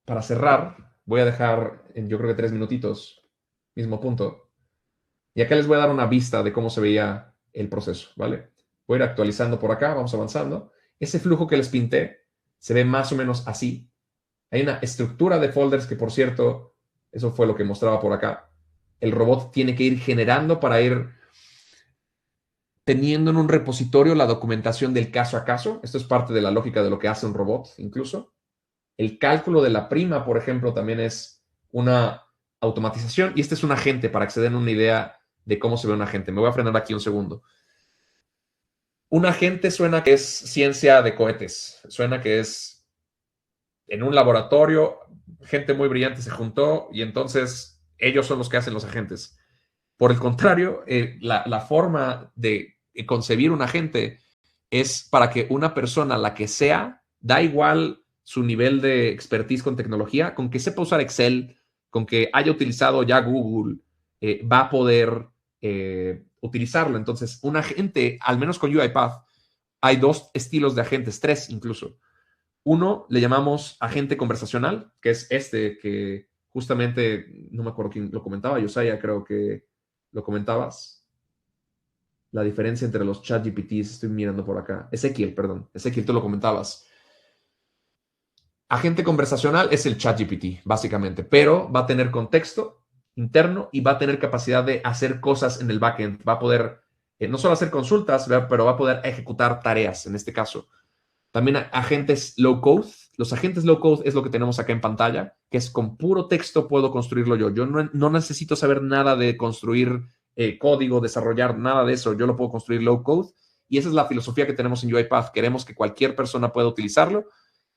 Para cerrar, voy a dejar, yo creo que 3 minutitos, mismo punto. Y acá les voy a dar una vista de cómo se veía el proceso, ¿vale? Voy a ir actualizando por acá, vamos avanzando. Ese flujo que les pinté se ve más o menos así. Hay una estructura de folders que, por cierto, eso fue lo que mostraba por acá. El robot tiene que ir generando para ir teniendo en un repositorio la documentación del caso a caso. Esto es parte de la lógica de lo que hace un robot, incluso. El cálculo de la prima, por ejemplo, también es una automatización. Y este es un agente para que se den una idea de cómo se ve un agente. Me voy a frenar aquí un segundo. Un agente suena que es ciencia de cohetes. Suena que es en un laboratorio, gente muy brillante se juntó y entonces ellos son los que hacen los agentes. Por el contrario, la forma de concebir un agente es para que una persona, la que sea, da igual su nivel de expertise con tecnología, con que sepa usar Excel, con que haya utilizado ya Google, va a poder utilizarlo. Entonces, un agente, al menos con UiPath, hay 2 estilos de agentes, 3 incluso. Uno le llamamos agente conversacional, que es este que justamente, no me acuerdo quién lo comentaba, Yosaya, creo que lo comentabas. La diferencia entre los ChatGPTs, estoy mirando por acá. Ezequiel, perdón. Ezequiel, tú lo comentabas. agente conversacional es el ChatGPT, básicamente, pero va a tener contexto interno y va a tener capacidad de hacer cosas en el backend. Va a poder no solo hacer consultas, pero va a poder ejecutar tareas, en este caso. También agentes low code. Los agentes low code es lo que tenemos acá en pantalla, que es con puro texto puedo construirlo yo. Yo no necesito saber nada de construir código, desarrollar nada de eso. Yo lo puedo construir low code. Y esa es la filosofía que tenemos en UiPath. Queremos que cualquier persona pueda utilizarlo.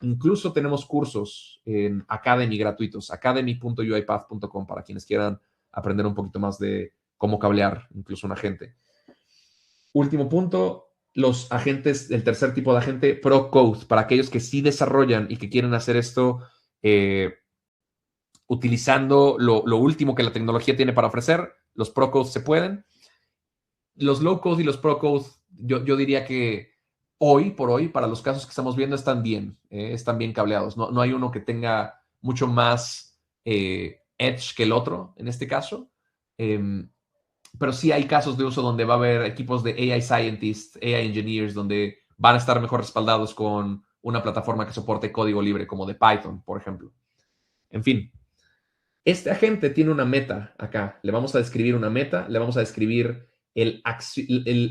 Incluso tenemos cursos en Academy gratuitos, academy.uipath.com, para quienes quieran aprender un poquito más de cómo cablear incluso un agente. Último punto, los agentes, el tercer tipo de agente, Pro Code, para aquellos que sí desarrollan y que quieren hacer esto utilizando lo último que la tecnología tiene para ofrecer. Los Pro Code se pueden. Los Low Code y los Pro Code, yo diría que hoy por hoy, para los casos que estamos viendo, están bien cableados. No hay uno que tenga mucho más edge que el otro, en este caso. Pero sí hay casos de uso donde va a haber equipos de AI scientists, AI engineers, donde van a estar mejor respaldados con una plataforma que soporte código libre, como de Python, por ejemplo. En fin, este agente tiene una meta acá. Le vamos a describir una meta, le vamos a describir el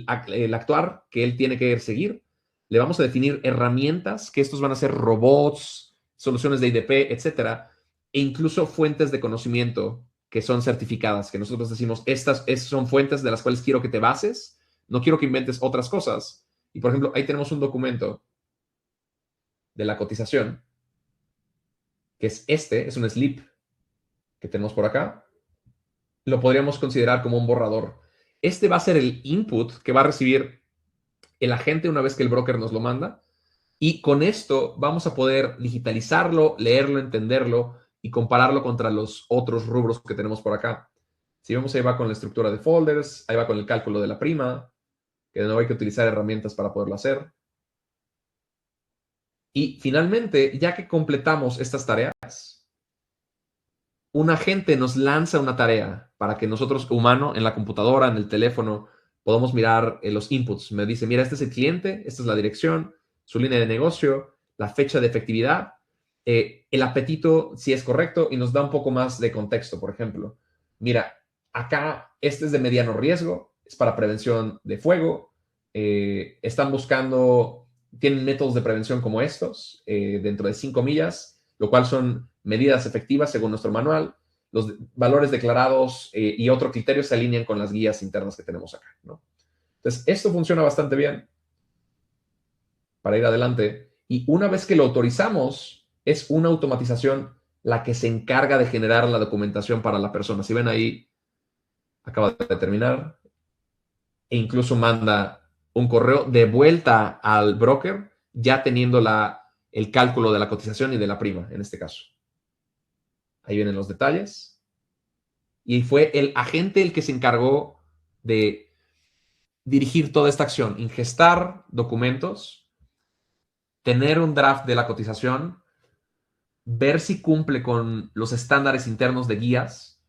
actuar que él tiene que seguir. Le vamos a definir herramientas, que estos van a ser robots, soluciones de IDP, etcétera, e incluso fuentes de conocimiento que son certificadas, que nosotros decimos, estas son fuentes de las cuales quiero que te bases, no quiero que inventes otras cosas. Y, por ejemplo, ahí tenemos un documento de la cotización, que es un slip que tenemos por acá. Lo podríamos considerar como un borrador. Este va a ser el input que va a recibir el agente una vez que el broker nos lo manda. Y con esto vamos a poder digitalizarlo, leerlo, entenderlo y compararlo contra los otros rubros que tenemos por acá. Si vemos, ahí va con la estructura de folders, ahí va con el cálculo de la prima, que de nuevo hay que utilizar herramientas para poderlo hacer. Y finalmente, ya que completamos estas tareas, un agente nos lanza una tarea para que nosotros, humano, en la computadora, en el teléfono, podamos mirar los inputs. Me dice, mira, este es el cliente, esta es la dirección, su línea de negocio, la fecha de efectividad, el apetito, si es correcto, y nos da un poco más de contexto. Por ejemplo, mira, acá este es de mediano riesgo, es para prevención de fuego, están buscando, tienen métodos de prevención como estos, dentro de 5 millas, lo cual son medidas efectivas según nuestro manual. Los valores declarados y otro criterio se alinean con las guías internas que tenemos acá, ¿no? Entonces, esto funciona bastante bien para ir adelante. Y una vez que lo autorizamos, es una automatización la que se encarga de generar la documentación para la persona. Si ven ahí, acaba de terminar e incluso manda un correo de vuelta al broker, ya teniendo el cálculo de la cotización y de la prima, en este caso. Ahí vienen los detalles. Y fue el agente el que se encargó de dirigir toda esta acción, ingestar documentos, tener un draft de la cotización, ver si cumple con los estándares internos de guías,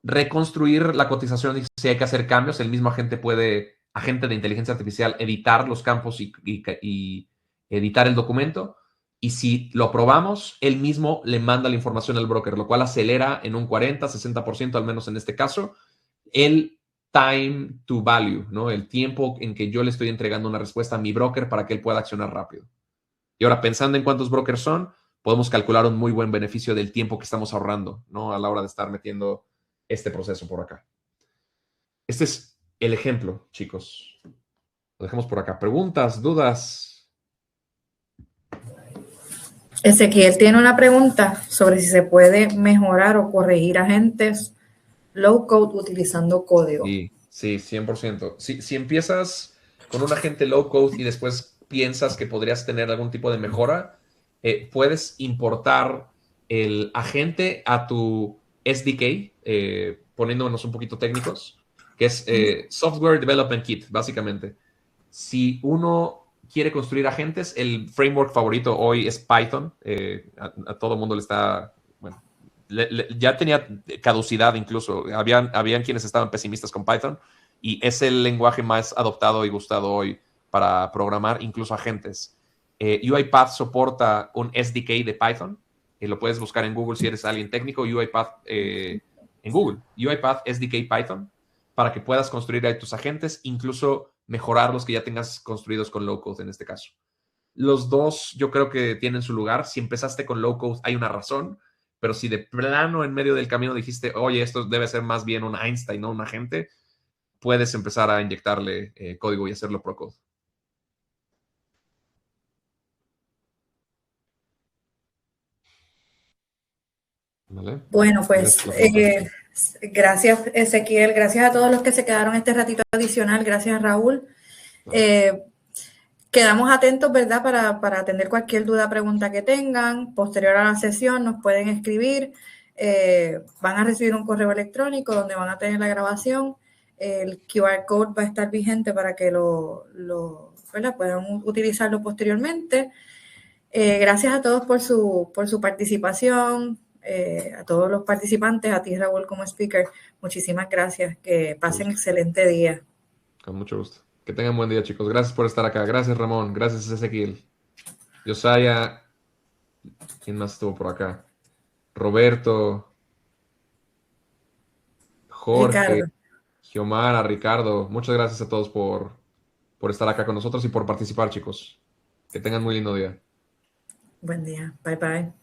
reconstruir la cotización y si hay que hacer cambios, el mismo agente de inteligencia artificial, editar los campos y editar el documento. Y si lo aprobamos, él mismo le manda la información al broker, lo cual acelera en un 40, 60%, al menos en este caso, el time to value, ¿no? El tiempo en que yo le estoy entregando una respuesta a mi broker para que él pueda accionar rápido. Y ahora, pensando en cuántos brokers son, podemos calcular un muy buen beneficio del tiempo que estamos ahorrando, ¿no? A la hora de estar metiendo este proceso por acá. Este es el ejemplo, chicos. Lo dejamos por acá. ¿Preguntas, dudas?
Ezequiel tiene una pregunta sobre si se puede mejorar o corregir agentes low code utilizando código.
Sí, 100%. Si empiezas con un agente low code y después piensas que podrías tener algún tipo de mejora, puedes importar el agente a tu SDK, poniéndonos un poquito técnicos, que es Software Development Kit, básicamente. Si uno quiere construir agentes, el framework favorito hoy es Python. A todo mundo le está... Bueno, ya tenía caducidad incluso. Habían quienes estaban pesimistas con Python y es el lenguaje más adoptado y gustado hoy para programar incluso agentes. UiPath soporta un SDK de Python. Lo puedes buscar en Google si eres alguien técnico. UiPath en Google. UiPath SDK Python, para que puedas construir ahí tus agentes, incluso mejorar los que ya tengas construidos con low code en este caso. Los dos yo creo que tienen su lugar. Si empezaste con low code hay una razón, pero si de plano en medio del camino dijiste, oye, esto debe ser más bien un Einstein, no un agente, puedes empezar a inyectarle código y hacerlo pro code. ¿Vale?
Bueno, pues gracias Ezequiel, gracias a todos los que se quedaron este ratito adicional, gracias Raúl. Quedamos atentos, ¿verdad? Para atender cualquier duda, pregunta que tengan. Posterior a la sesión nos pueden escribir. Van a recibir un correo electrónico donde van a tener la grabación. El QR code va a estar vigente para que ¿verdad? Puedan utilizarlo posteriormente. Gracias a todos por su participación. A todos los participantes, a ti Raúl como speaker, muchísimas gracias. Que pasen excelente día.
Con mucho gusto. Que tengan buen día, chicos. Gracias por estar acá. Gracias, Ramón. Gracias, Ezequiel. Josiah. ¿Quién más estuvo por acá? Roberto. Jorge.
Ricardo.
Giomara, Ricardo. Muchas gracias a todos por estar acá con nosotros y por participar, chicos. Que tengan muy lindo día.
Buen día. Bye, bye.